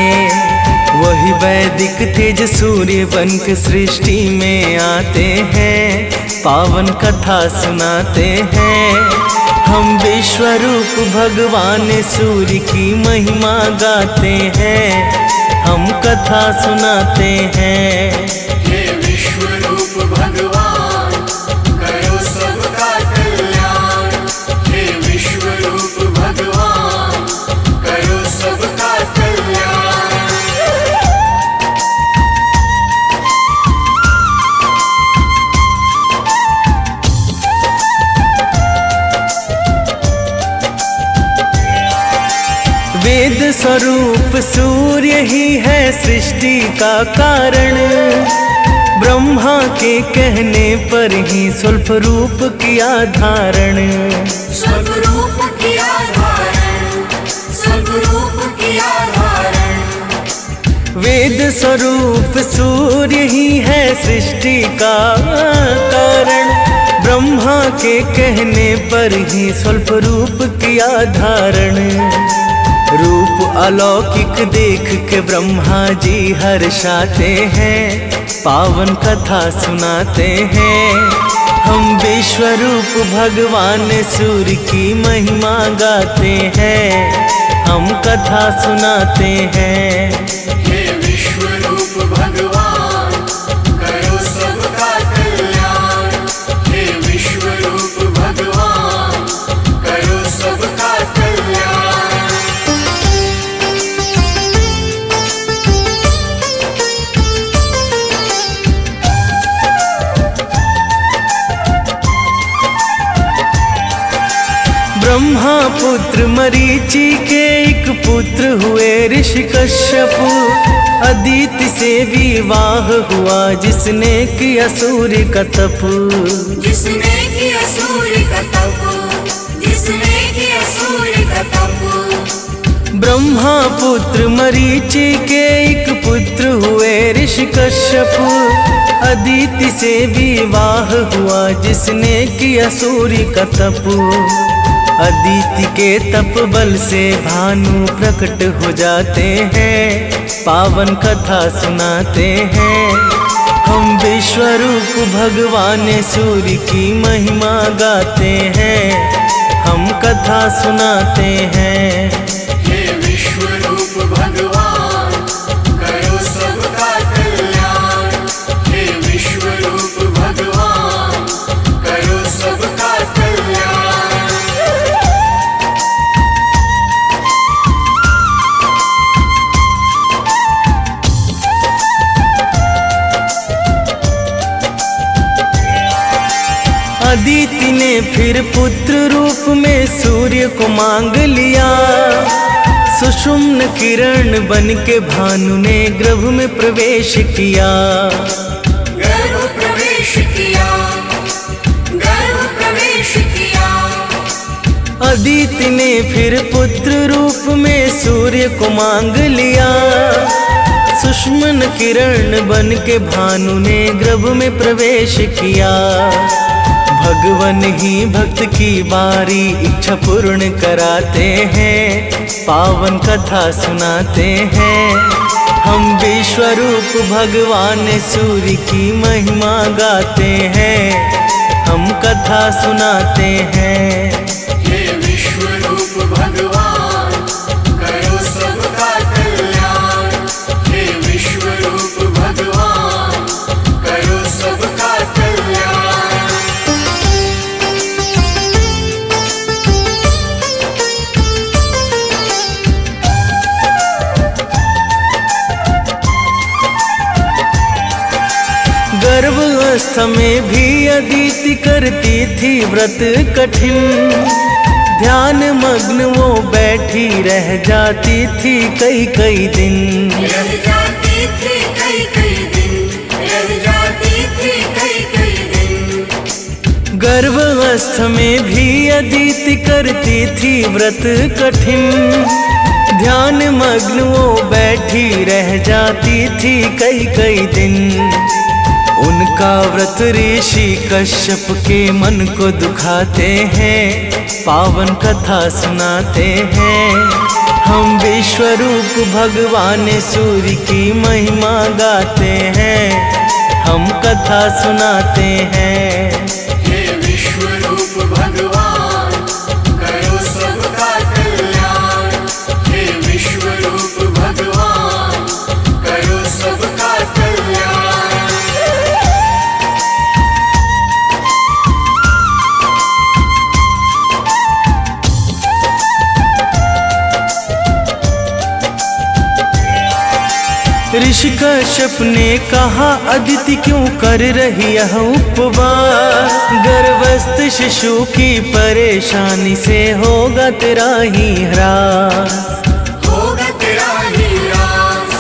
D: वही वैदिक तेज सूर्य बन के सृष्टि में आते हैं, पावन कथा सुनाते हैं। हम विश्व रूप भगवान सूर्य की महिमा गाते हैं, हम कथा सुनाते हैं।
C: हे विश्व रूप भगवान करो सबका कल्याण। हे विश्व रूप भगवान करो सबका कल्याण।
D: वेद स्वरूप सूर्य ही है सृष्टि का कारण। ब्रह्मा के कहने पर ही स्वल्प रूप किया धारण।
C: स्वरूप किया धारण, स्वरूप किया धारण।
D: वेद स्वरूप सूर्य ही है सृष्टि का कारण। ब्रह्मा के कहने पर ही स्वल्प रूप किया धारण। रूप अलौकिक देख के ब्रह्मा जी हर्षाते हैं, पावन कथा सुनाते हैं। हम विश्व रूप भगवान सूर्य की महिमा गाते हैं, हम कथा सुनाते हैं।
C: हे विश्व रूप भगवान करो सबका कल्याण। हे विश्व रूप भगवान करो सबका कल्याण।
D: ब्रह्मा पुत्र मरीचि के एक पुत्र हुए ऋषि कश्यप। अदिति से विवाह हुआ जिसने किया सूर्य का तप।
C: जिसने किया सूर्य का तप, जिसने किया सूर्य का तप।
D: ब्रह्मा पुत्र मरीचि के एक पुत्र हुए ऋषि कश्यप। अदिति से विवाह हुआ जिसने किया सूर्य का तप। अदिति के तप बल से भानु प्रकट हो जाते हैं, पावन कथा सुनाते हैं। हम विश्व रूप भगवान सूर्य की महिमा गाते हैं, हम कथा सुनाते हैं।
C: हे विश्व रूप भगवान करो सबका कल्याण। हे विश्व रूप भगवान करो सबका कल्याण।
D: अदिति ने फिर पुत्र रूप में सूर्य को मांग लिया। सुषुम्न किरण बन के भानु ने गर्भ में प्रवेश किया।
C: गर्भ प्रवेश किया, गर्भ प्रवेश किया।
D: अदिति ने फिर पुत्र रूप में सूर्य को मांग लिया। सुषुम्न किरण बन के भानु ने गर्भ में प्रवेश किया। भगवान ही भक्त की बारी इच्छा पूर्ण कराते हैं, पावन कथा सुनाते हैं। हम विश्व रूप भगवान सूर्य की महिमा गाते हैं, हम कथा सुनाते हैं।
C: हे विश्व रूप भगवान करो सबका कल्याण। हे विश्व रूप भगवान करो सबका कल्याण।
D: गर्भावस्था में भी अदिति करती थी व्रत कठिन। ध्यान मग्न वो बैठी रह जाती थी कई कई दिन।
C: रह जाती थी कई
D: में भी अदिति करती थी व्रत कठिन। ध्यान मग्न वो बैठी रह जाती थी कई कई दिन। उनका व्रत ऋषि कश्यप के मन को दुखाते हैं, पावन कथा सुनाते हैं। हम विश्वरूप भगवान सूर्य की महिमा गाते हैं, हम कथा सुनाते हैं।
C: हे विश्वरूप भगवान करो सबका कल्याण। हे विश्वरूप भगवान करो सबका कल्याण।
D: ऋषि कश्यप ने कहा अदिति क्यों कर रही यह उपवास। गर्भस्थ शिशु की परेशानी से होगा तेरा ही ह्रास।
C: होगा तेरा ही ह्रास,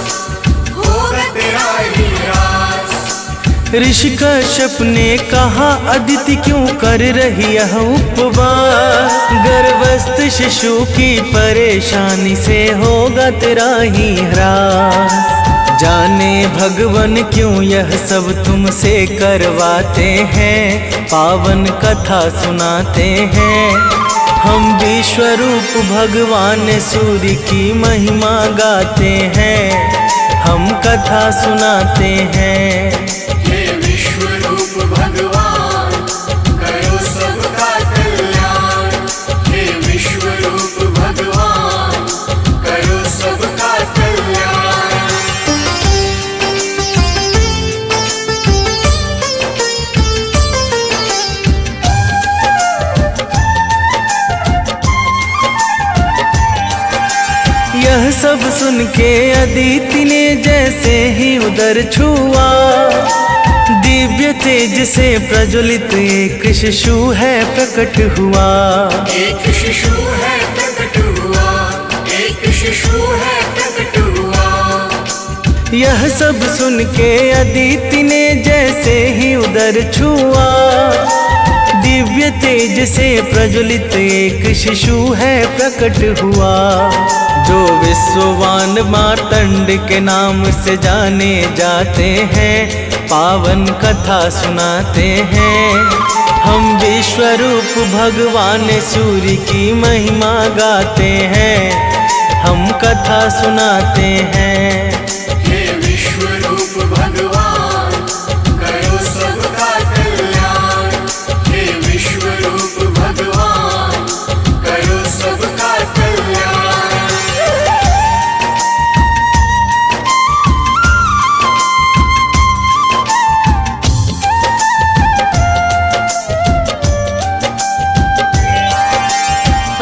C: होगा तेरा ही ह्रास।
D: ऋषि कश्यप ने कहा अदिति क्यों कर रही यह उपवास। गर्भस्थ शिशु की परेशानी से होगा तेरा ही ह्रास। जाने भगवन क्यों यह सब तुमसे करवाते हैं, पावन कथा सुनाते हैं। हम विश्वरूप भगवान सूर्य की महिमा गाते हैं, हम कथा सुनाते हैं।
C: हे विश्वरूप भगवान करो सबका कल्याण। हे विश्वरूप भगवान करो सबका कल्याण।
D: यह सब सुन के अदिति ने जैसे ही उदर छुआ, दिव्य तेज से प्रज्वलित एक शिशु है प्रकट हुआ।
C: एक शिशु है प्रकट हुआ, एक शिशु है प्रकट हुआ।
D: यह सब सुन के अदिति ने जैसे ही उदर छुआ, दिव्य तेज से प्रज्वलित एक शिशु है प्रकट हुआ। जो विश्ववान मार्तंड के नाम से जाने जाते हैं, पावन कथा सुनाते हैं। हम विश्वरूप भगवान सूर्य की महिमा गाते हैं, हम कथा सुनाते हैं।
C: हे विश्वरूप भगवान करो सबका कल्याण। हे विश्वरूप भगवान करो सबका कल्याण।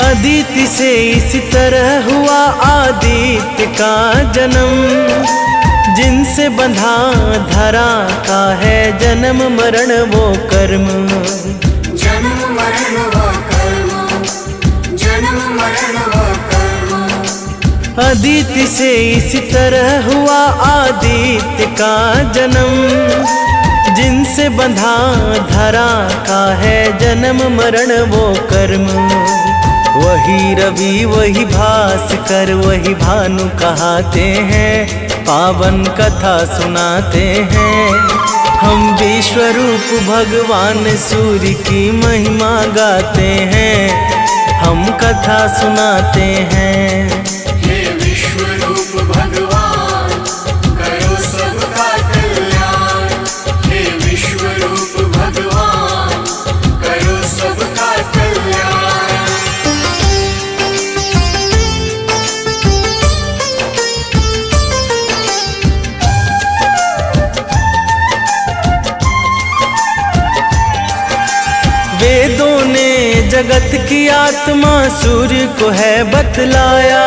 D: अदिति से इसी तरह हुआ आदित्य का जन्म। जिनसे बंधा धरा का है जन्म मरण वो कर्म।
C: जन्म मरण वो कर्म, जन्म मरण वो कर्म।
D: अदिति से इसी तरह हुआ आदित्य का जन्म। जिनसे बंधा धरा का है जन्म मरण वो कर्म। वही रवि वही भास्कर वही भानु कहाते हैं, पावन कथा सुनाते हैं। हम विश्वरूप भगवान सूर्य की महिमा गाते हैं, हम कथा सुनाते हैं।
C: हे विश्वरूप भगवान करो सबका कल्याण। हे विश्वरूप भगवान करो सबका कल्याण।
D: वेदों ने जगत की आत्मा सूर्य को है बतलाया।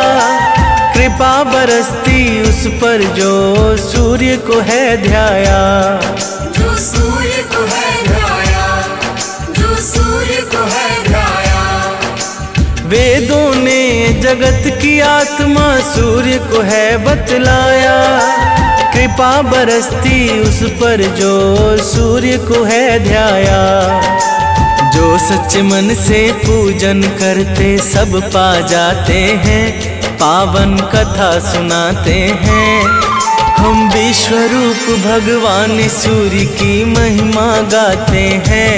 D: कृपा बरसती उस पर जो सूर्य को है ध्याया।
C: जो सूर्य को है ध्याया, जो सूर्य को है ध्याया।
D: वेदों ने जगत की आत्मा सूर्य को है बतलाया। कृपा बरसती उस पर जो सूर्य को है ध्याया। जो जो सच्चे मन से पूजन करते सब पा जाते हैं, पावन कथा सुनाते हैं। हम विश्व रूप भगवान सूर्य की महिमा गाते हैं,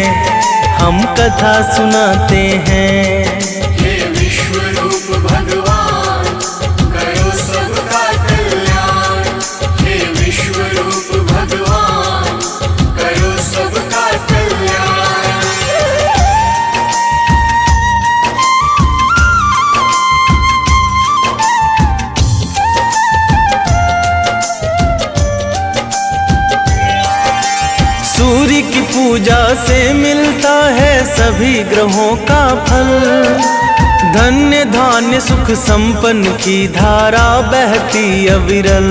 D: हम कथा सुनाते हैं।
C: हे विश्व रूप भगवान करो सबका कल्याण। हे विश्व रूप भगवान करो सबका कल्याण।
D: सूर्य की पूजा से मिलता है सभी ग्रहों का फल। धन्य धान्य सुख संपन्न की धारा बहती अविरल।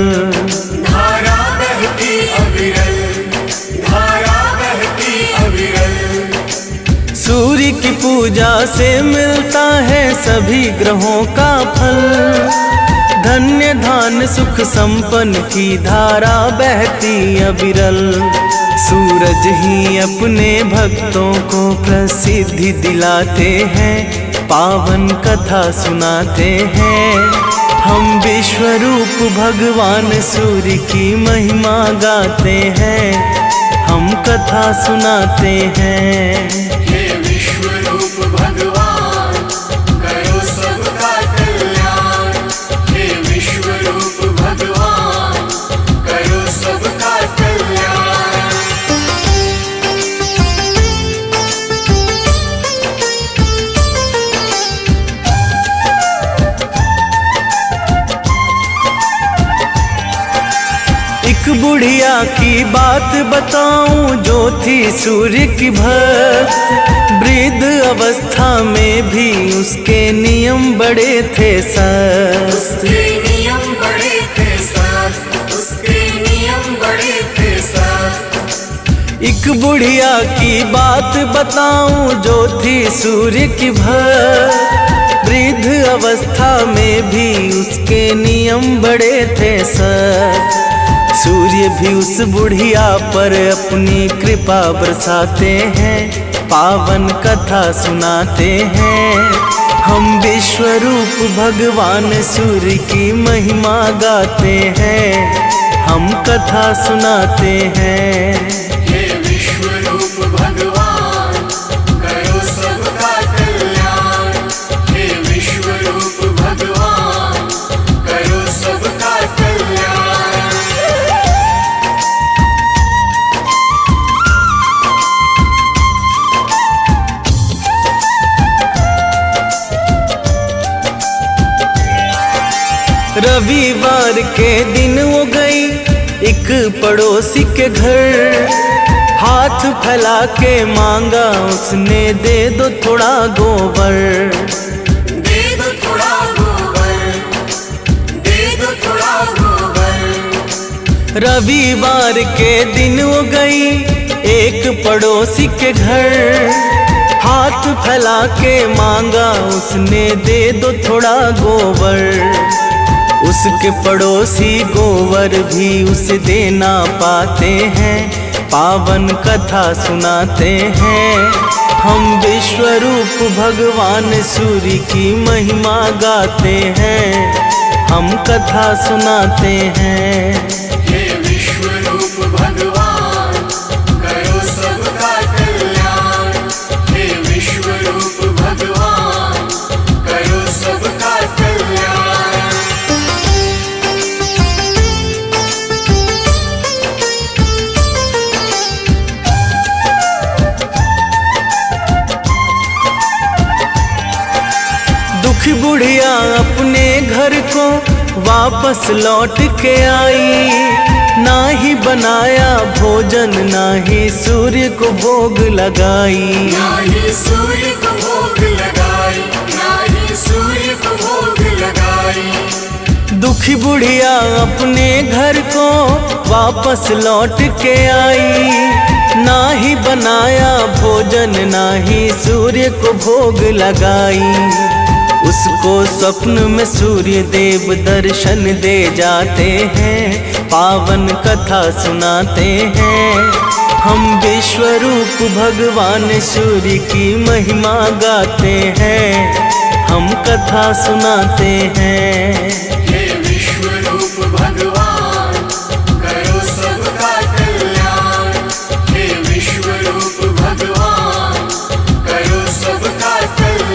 C: धारा बहती अविरल, धारा बहती अविरल।
D: सूर्य की पूजा से मिलता है सभी ग्रहों का फल। धन्य धान्य सुख संपन्न की धारा बहती अविरल। सूरज ही अपने भक्तों को प्रसिद्धि दिलाते हैं, पावन कथा सुनाते हैं। हम विश्व रूप भगवान सूर्य की महिमा गाते हैं, हम कथा सुनाते हैं।
C: हे विश्व रूप भगवान करो सबका कल्याण। हे विश्व रूप भगवान करो सबका कल्याण।
D: एक बुढ़िया की बात बताऊं जो थी सूर्य की भक्त। वृद्ध अवस्था में भी उसके नियम बड़े थे सख्त।
C: उसके नियम बड़े थे सख्त, उसके नियम बड़े थे सख्त।
D: एक बुढ़िया की बात बताऊं जो थी सूर्य की भक्त। वृद्ध अवस्था में भी उसके नियम बड़े थे सख्त। सूर्य भी उस बुढ़िया पर अपनी कृपा बरसाते हैं, पावन कथा सुनाते हैं। हम विश्व रूप भगवान सूर्य की महिमा गाते हैं, हम कथा सुनाते हैं।
C: हे विश्व रूप भगवान करो सबका कल्याण। हे विश्व रूप भगवान करो सबका कल्याण।
D: रविवार के दिन वो गई एक पड़ोसी के घर। हाथ फैला के मांगा उसने, दे दो थोड़ा गोबर।
C: दे दो थोड़ा गोबर, दे दो थोड़ा गोबर।
D: रविवार के दिन वो गई एक पड़ोसी के घर। हाथ फैला के मांगा उसने, दे दो थोड़ा गोबर। उसके पड़ोसी गोबर भी उसे देना पाते हैं, पावन कथा सुनाते हैं। हम विश्व रूप भगवान सूर्य की महिमा गाते हैं, हम कथा सुनाते हैं।
C: हे विश्व रूप भगवान करो सबका कल्याण। हे विश्व रूप भगवान करो सबका कल्याण।
D: दुखी बुढ़िया अपने घर को वापस लौट के आई। ना ही बनाया भोजन, ना ही सूर्य को भोग लगाई।
C: ना ही सूर्य को भोग लगाई, ना ही सूर्य को भोग लगाई।
D: दुखी बुढ़िया अपने घर को वापस लौट के आई। ना ही बनाया भोजन, ना ही सूर्य को भोग लगाई। उसको स्वप्न में सूर्य देव दर्शन दे जाते हैं, पावन कथा सुनाते हैं। हम विश्वरूप भगवान सूर्य की महिमा गाते हैं, हम कथा सुनाते हैं।
C: हे विश्वरूप भगवान करो सबका कल्याण। हे विश्वरूप भगवान करो सबका कल्याण।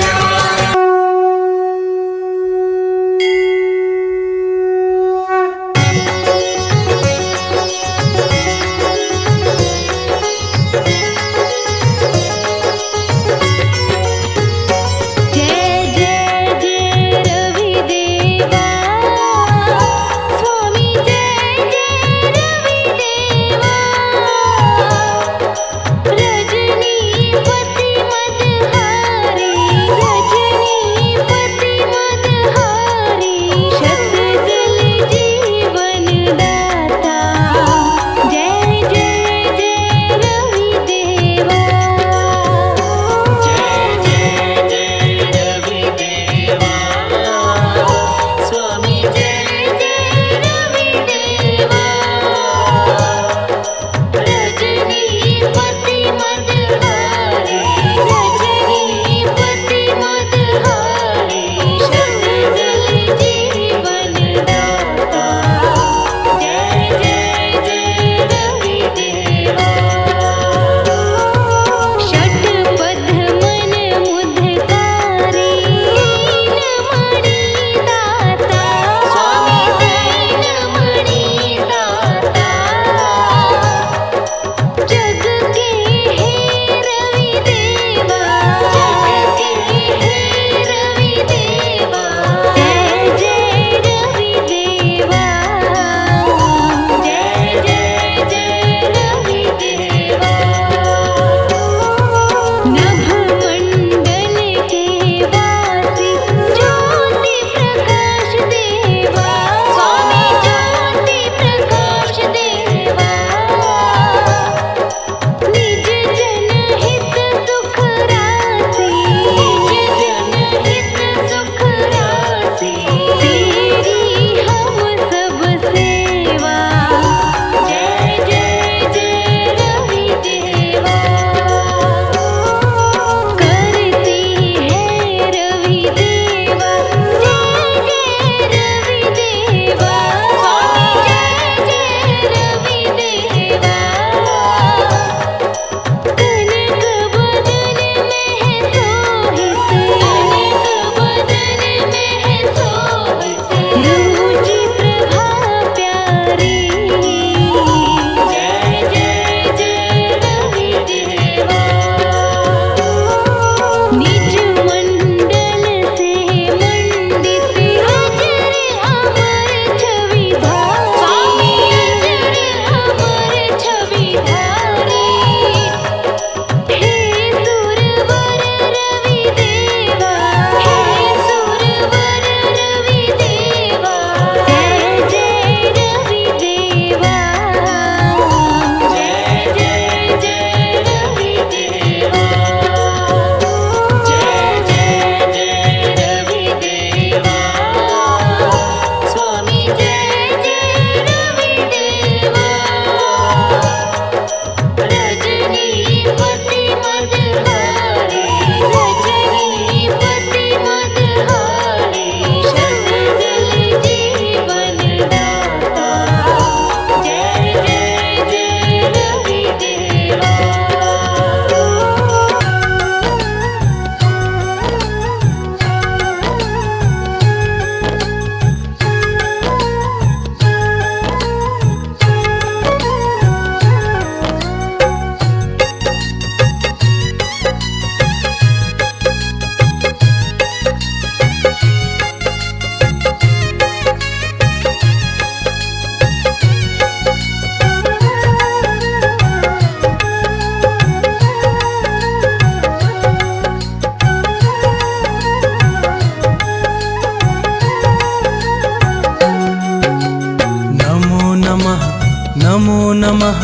D: नमो नमः,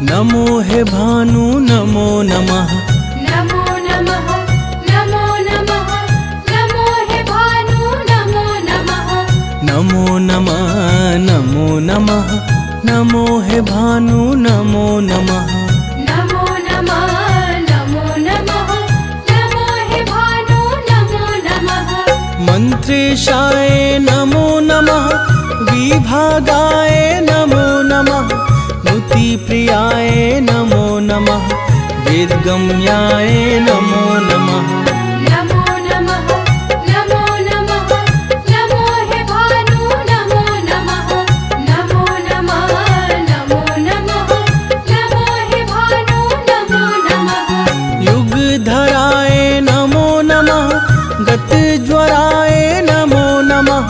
D: नमो हे भानु नमो नमः।
A: नमो नमः, नमो नमः, नमो हे भानु नमो नमः।
D: नमो नमः, नमो नमः, नमो हे भानु नमो नमः। ईशेशाय नमो नमः, विभागाय नमो नमः, नुतिप्रियाय नमो नमः, वेदगम्याय नमो नमः।
A: नमो नमः नमो नमः नमो हे भानु नमो नमः नमो नमः नमो नमः नमो हे भानु नमो नमः।
D: युगधराय नमो नमः, गतज्वराय नमो नमः,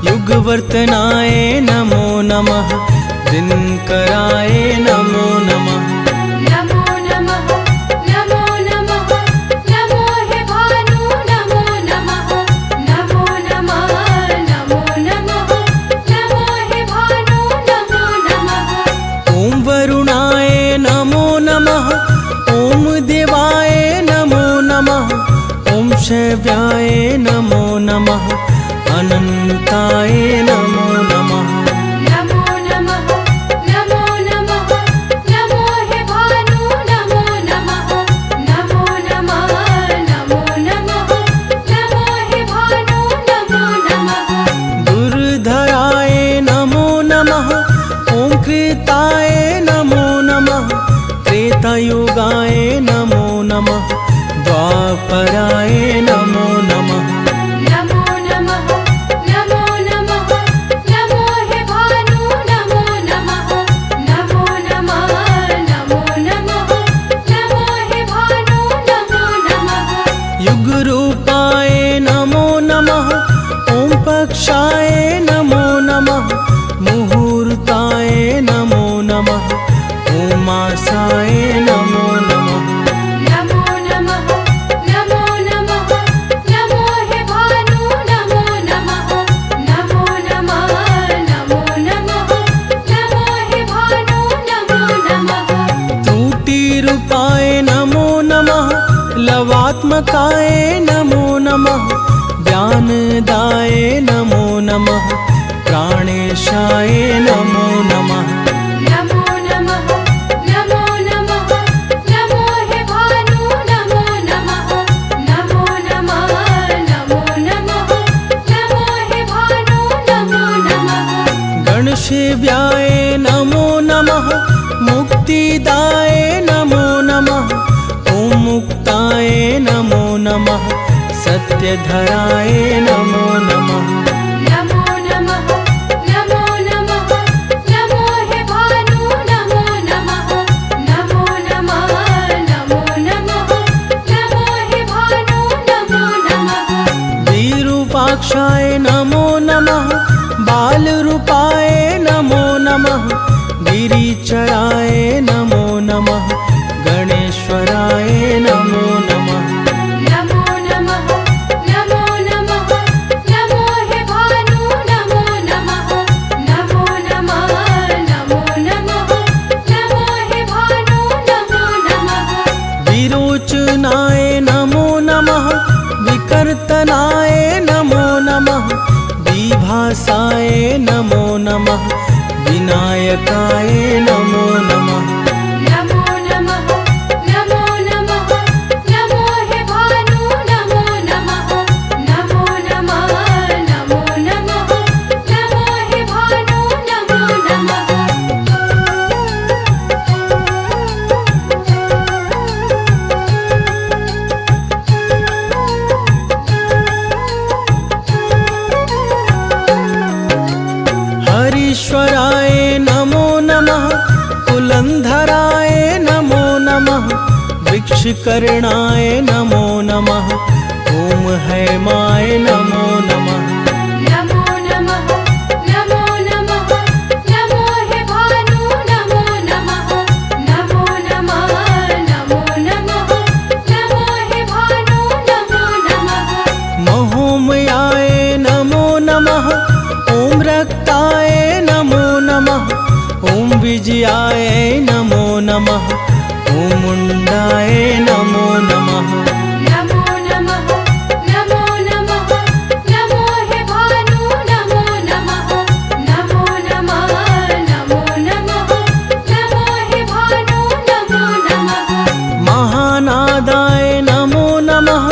D: युगवर्तनाय नमो नमः, दिनकराय नमो नमः।
A: नमो नमः नमो नमः नमो हे भानु नमो नमः नमो नमः नमो नमः नमो हे भानु नमो नमः।
D: ॐ वरुणाय नमो नमः, ॐ देवाय नमो नमः, ॐ शैव्याय नमो नमः, अनन्ताय नमो नमः।
A: नमो नमः नमो नमः नमो हे भानु नमो नमः नमो नमः नमो नमः नमो हे भानु नमो नमः।
D: दुर्धराय नमो नमः, ॐ कृताय नमो नमः, त्रेतायुगाय नमो नमः, द्वापराय नमो नमः।
A: नमो नमः नमो नमः नमो हे भानु नमो नमः नमो नमः नमो नमः नमो हे भानु नमो नमः।
D: युगरूपाय नमो नमः, ॐ पक्षाय नमो नमः, मुहूर्ताय नमो नमः, ॐ मासाय नमो नमः।
A: नमो नमः नमो नमः नमो हे भानु नमो नमः नमो नमः नमो नमः नमो हे भानु नमो नमः।
D: त्रुटिरूपाय नमो नमः, लवात्मकाय नमो नमः, ज्ञानदाय नमो नमः, प्राणेशाय नमो नमः।
A: नमो नमः नमो नमः नमो हे भानु नमो नमः नमो नमः नमो नमः नमो हे भानु नमो नमः।
D: गणशिव्याय नमो नमः, मुक्तिदाय नमो नमः, ॐ मुक्ताय नमो नमः, सत्यधराय नमो नमः।
A: नमो नमः नमो नमः नमो हे भानु नमो नमः नमो नमः नमो नमः नमो हे भानु नमो नमः।
D: विरूपाक्षाय नमो नमः, बालरूपाय नमो नमः, गिरिचराय नमो नमः, गणेश्वराय नमो नमः।
A: नमो नमः नमो नमः नमो हे भानु नमो नमः नमो नमः नमो नमः नमो हे भानु नमो नमः।
D: विरोचनाय नमो नमः, विकर्तनाय नमो नमः, विभासाय नमो नमः, विनायकाय नमो नमः।
A: नमो नमः नमो नमः नमो हे भानु नमो नमः नमो नमः नमो नमः नमो हे भानु नमो नमः।
D: हरीश्वराय नमो नमः, कुलंधराय नमो नमः, वृक्षकर्णाय नमो नमः, ॐ हैमाय नमो नमः।
A: नमो नमः नमो नमः नमो हे भानु नमो नमः नमो नमः नमो नमः नमो हे भानु नमो नमः।
D: महोमयाय नमो नमः, ॐ रक्ताय नमो नमः, ॐ विजयाय नमो नमः, ॐ मुण्डाय नमो नमः।
A: नमो नमः नमो नमः नमो हे भानु नमो नमः नमो नमः नमो नमः नमो हे भानु नमो नमः।
D: महानादाय नमो नमः,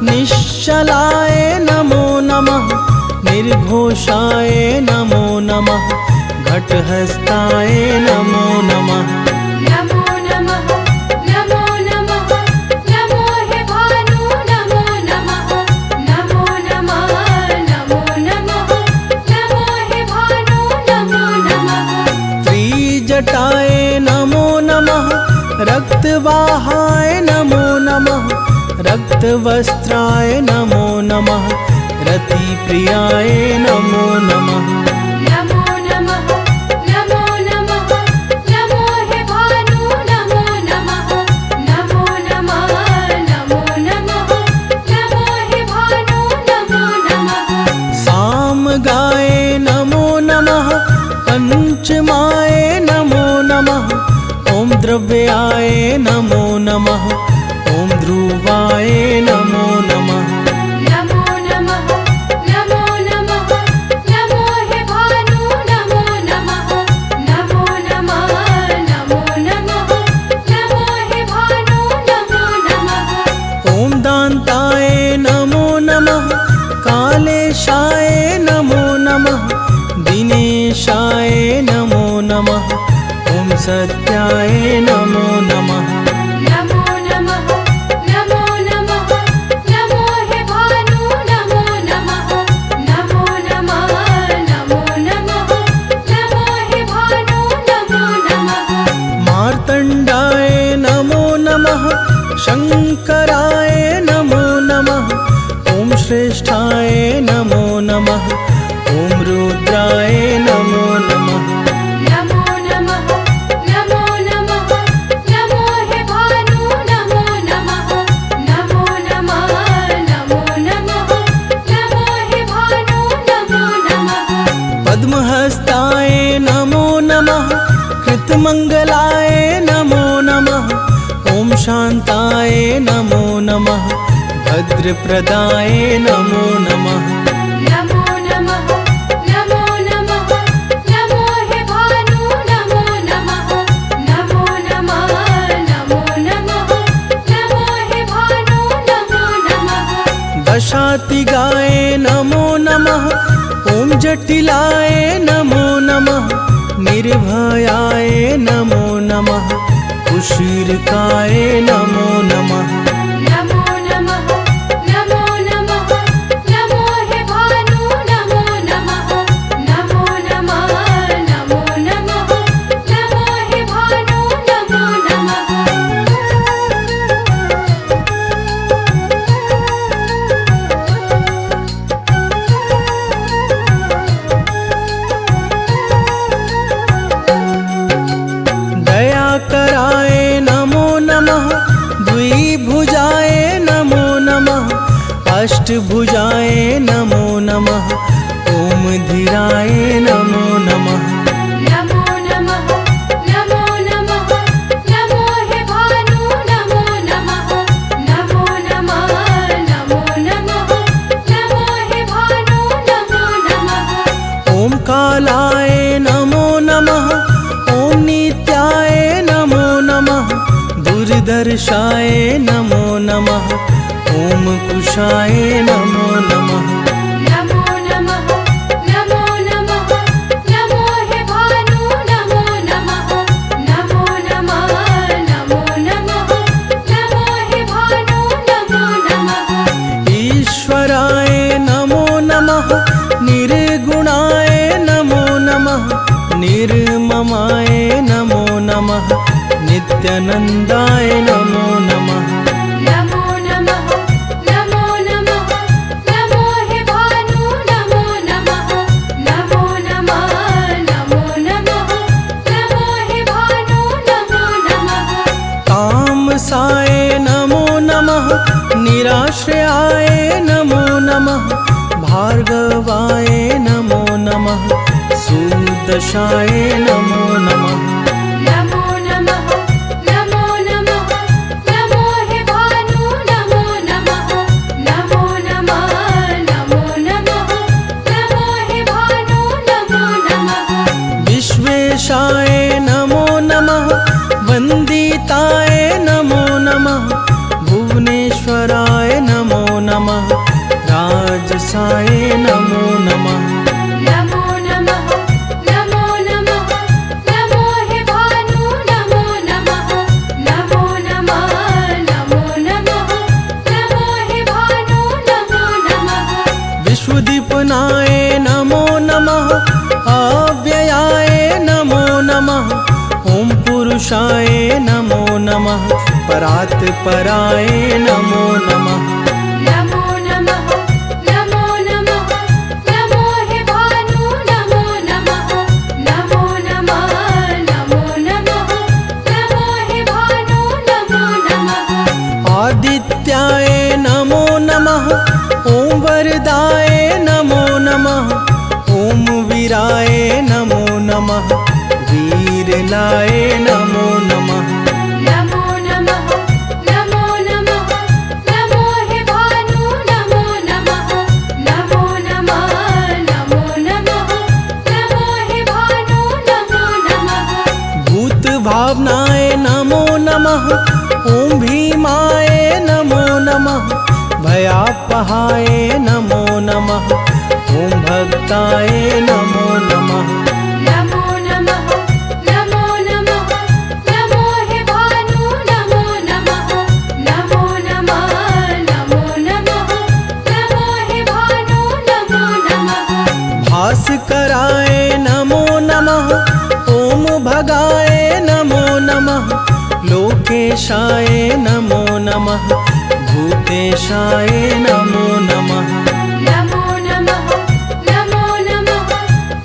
D: निश्चलाय नमो नमः, कुशाय नमो नमः, घटहस्ताय नमो नमः।
A: नमो नमः नमो नमः नमो हे भानु नमो नमः नमो नमः नमो नमः नमो हे भानु नमो नमः।
D: त्रिजटाय नमो नमः, रक्तवाहाय नमो नमः, रक्तवस्त्राय नमो नमः, रतिप्रियाय नमो नमः।
A: नमो नमः नमो नमः नमो हे भानु नमो नमः नमो नमः नमो नमः नमो हे भानु नमो नमः।
D: सामगाय नमो नमः, पंचमाय नमो नमः, ॐ द्रव्याय नमो नमः, ॐ ध्रुवाय नमो नमः।
A: नमो नमः नमो नमः नमो हे भानु नमो नमः नमो नमः नमो नमः नमो हे भानु नमो नमः।
D: ॐ दान्ताय नमो नमः, कालेशाय नमो नमः, दिनेशाय नमो नमः, ॐ सत्याय नमो नमः।
A: नमो नमः नमो नमः नमो हे भानु नमो नमः नमो नमः नमो नमः नमो हे भानु नमो नमः।
D: मार्तण्डाय नमो नमः, शङ्कराय नमो नमः, ॐ श्रेष्ठाय नमो नमः, ॐ रुद्राय नमो नमः।
A: नमो नमः नमो नमः नमो हे भानु नमो नमः नमो नमः नमो नमः नमो हे भानु नमो नमः।
D: पद्महस्ताय नमो नमः, कृतमङ्गलाय नमो नमः, ॐ शान्ताय नमो नमः, भद्रप्रदाय नमो नमः।
A: नमो नमः नमो नमः नमो हे भानु नमो नमः नमो नमः नमो नमः नमो हे भानु नमो नमः।
D: दशातिगाय नमो नमः, ॐ जटिलाय नमो नमः, निर्भयाय नमो नमः, कुशीरकाय नमो नमः।
A: नमो नमः नमो नमः नमो हे भानु नमो नमः नमो नमः नमो नमः नमो हे भानु नमो नमः।
D: दयाकराय नमो नमः, द्विभुजाय नमो नमः, अष्टभुजाय नमो नमः, ॐ धीराय नमो नमः।
A: नमो नमः नमो नमः नमो हे भानु नमो नमः नमो नमः नमो नमः नमो हे भानु नमो नमः।
D: ॐ कालाय नमो नमः, ॐ नित्याय नमो नमः, दुर्दर्शाय नमो नमः, ॐ कुशाय नमो नमः।
A: नमो नमः नमो नमः नमो हे भानु नमो नमः नमो नमः नमो नमः नमो हे भानु नमो नमः।
D: ईश्वराय नमो नमः, निर्गुणाय नमो नमः, निर्ममाय नमो नमः, नित्यानन्दाय नमो नमः।
A: नमो नमः नमो नमः नमो हे भानु नमो नमः नमो नमः नमो नमः नमो हे भानु नमो नमः।
D: तामसाय नमो नमः, निराश्रयाय नमो नमः, भार्गवाय नमो नमः, सुदशाय नमो नमः।
A: नमो नमः नमो नमः नमो हे भानु नमो नमः नमो नमः नमो नमः नमो हे भानु नमो नमः।
D: विश्वेशाय नमो नमः, वन्दिताय नमो नमः, भुवनेश्वराय नमो नमः, राजसाय नमो नमः। पुरुषाय नमो नमः, परात् पराय नमो नमः।
A: नमो नमः नमो नमः नमो हे भानु नमो नमः नमो नमः नमो नमः नमो हे भानु नमो नमः।
D: आदित्याय नमो नमः, ॐ वरदाय नमो नमः, ॐ वीराय नमो नमः, वीरलाय नमो नमः।
A: नमो नमः नमो नमः नमो हे भानु नमो नमः नमो नमः नमो नमः नमो हे भानु नमो नमः।
D: भूत भावनाय नमो नमः, ॐ भीमाय नमो नमः, भयापहाय नमो नमः, ॐ भक्ताय नमो नमः।
A: नमो नमः नमो नमः नमो हे भानु नमो नमः नमो नमः नमो नमः नमो हे भानु नमो नमः।
D: भास्कराय नमो नमः, ॐ भगाय नमो नमः, लोकेशाय नमो नमः, भूतेशाय नमो नमः।
A: नमो नमः नमो नमः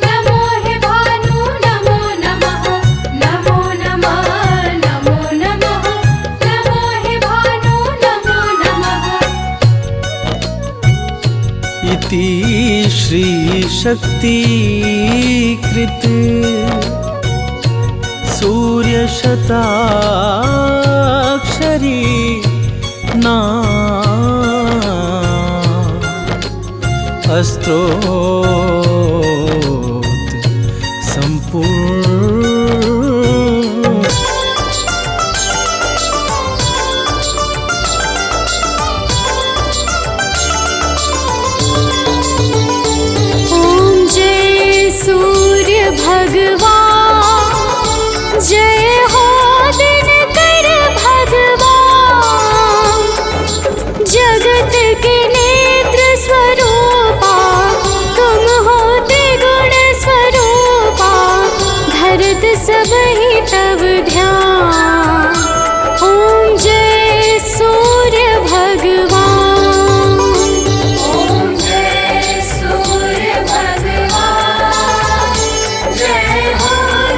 A: नमो हे भानु नमो नमः नमो नमः नमो नमः नमो हे भानु नमो नमः।
D: इति श्री शक्तिकृत सूर्यशताक्षरी स्तोत्र संपूर्ण।
A: ओम जय सूर्य भगवान, जय हो दिनकर भगवान, जगत के नेत्र स्वरूपा तुम हो त्रिगुण स्वरूपा, धरत सब ही तब ध्यान। ओम जय सूर्य भगवान। ओम जय सूर्य भगवान, जय हो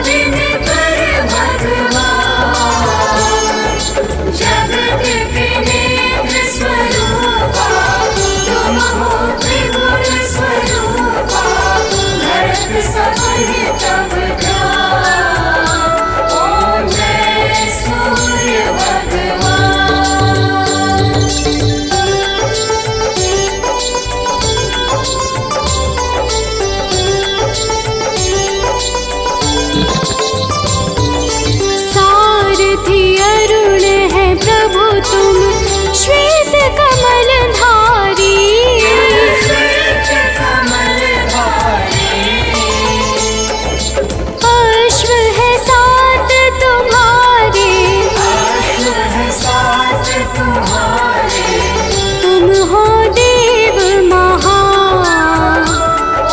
A: दिनकर भगवान, जगत के नेत्र स्वरूपा तुम हो त्रिगुण स्वरूपा, धरत सब ही तब ध्यान। ओम जय सूर्य सारथी अरुण है प्रभु तुम, श्वेत कमल धारी, अश्व है सात तुम्हारे, तुम हो देव महान।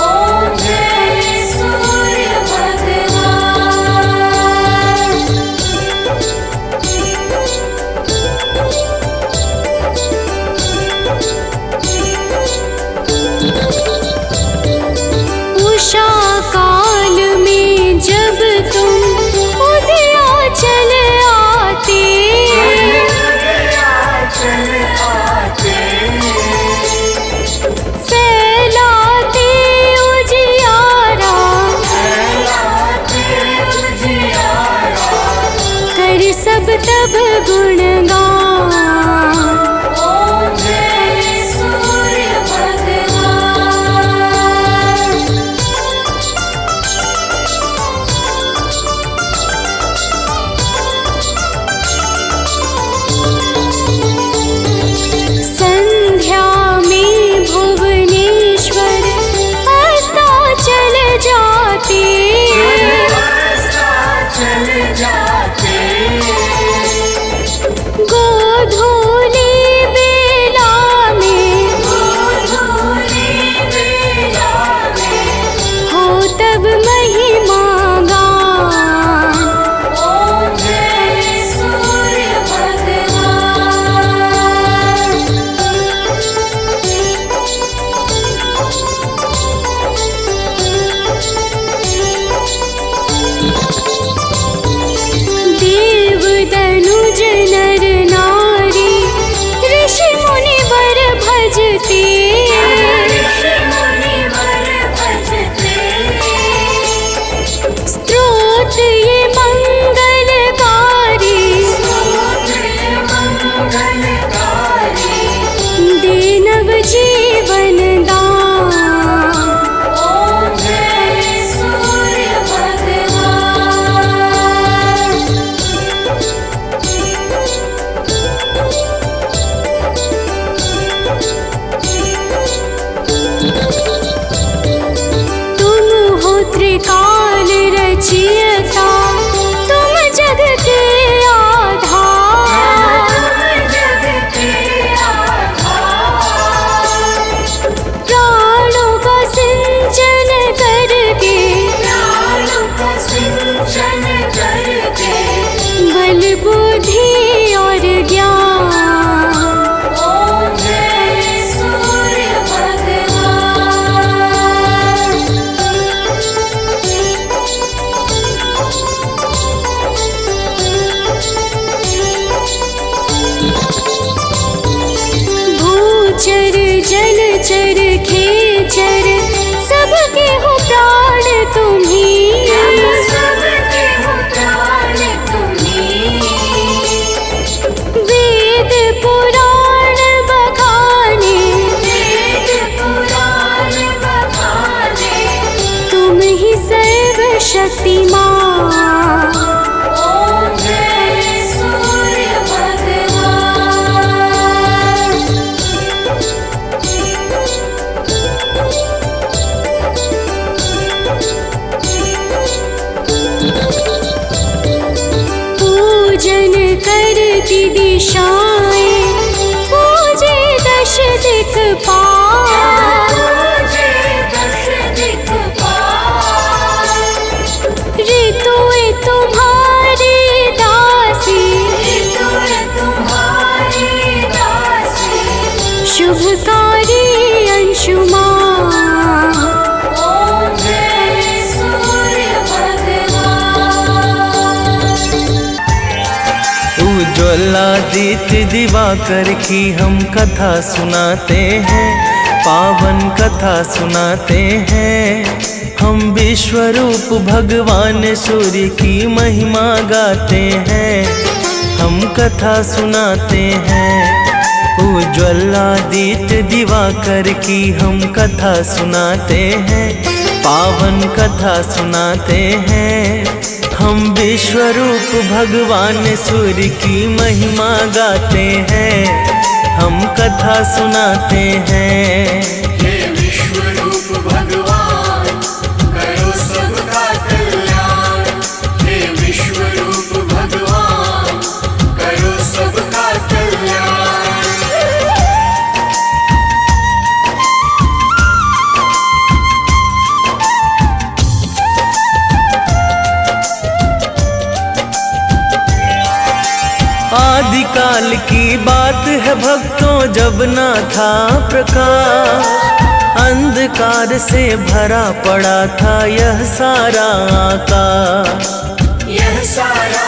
A: ओम जय सूर्य भगवान। उषा काल में जब तुम उदयाचल आते, जीवन दान।
C: ओम जय सूर्य भगवान।
A: तुम हो त्रिकाल रचयिता, तुम जग के आधार।
C: जग के आधार।
A: प्राणों का सिंचन करके,
C: प्राणों का सिंचन करके।
A: बल बुद्धि और ज्ञान।
C: ओम जय सूर्य भगवान। भूचर जलचर खेचर, सबके हो प्राण तुम्ही। सबके हो प्राण तुम्ही।
A: वेद पुराण बखाने,
C: वेद पुराण बखाने।
A: तुम ही सर्वशक्तिमान।
C: ओम जय सूर्य भगवान। पूजन करती दिशाएं, पूजे दश दिक्पाल। पूजे दश दिक्पाल।
A: ऋतुएं तुम्हारी दासी,
C: ऋतुएं तुम्हारी दासी।
A: शुभकारी अंशुमान।
C: ओम जय सूर्य भगवान।
D: उज्ज्वलादित्य दिवाकर की हम कथा सुनाते हैं, पावन कथा सुनाते हैं। हम विश्वरूप भगवान सूर्य की महिमा गाते हैं, हम कथा सुनाते हैं। उज्ज्वलादित्य दिवाकर की हम कथा सुनाते हैं, पावन कथा सुनाते हैं। हम विश्वरूप भगवान सूर्य की महिमा गाते हैं, हम कथा सुनाते हैं।
C: हे विश्वरूप भगवान, करो सबका कल्याण। हे विश्वरूप भगवान, करो सबका कल्याण।
D: आदिकाल की बात है भक्तों, जब ना था प्रकाश, अंधकार से भरा पड़ा था यह सारा आकाश।
C: यह सारा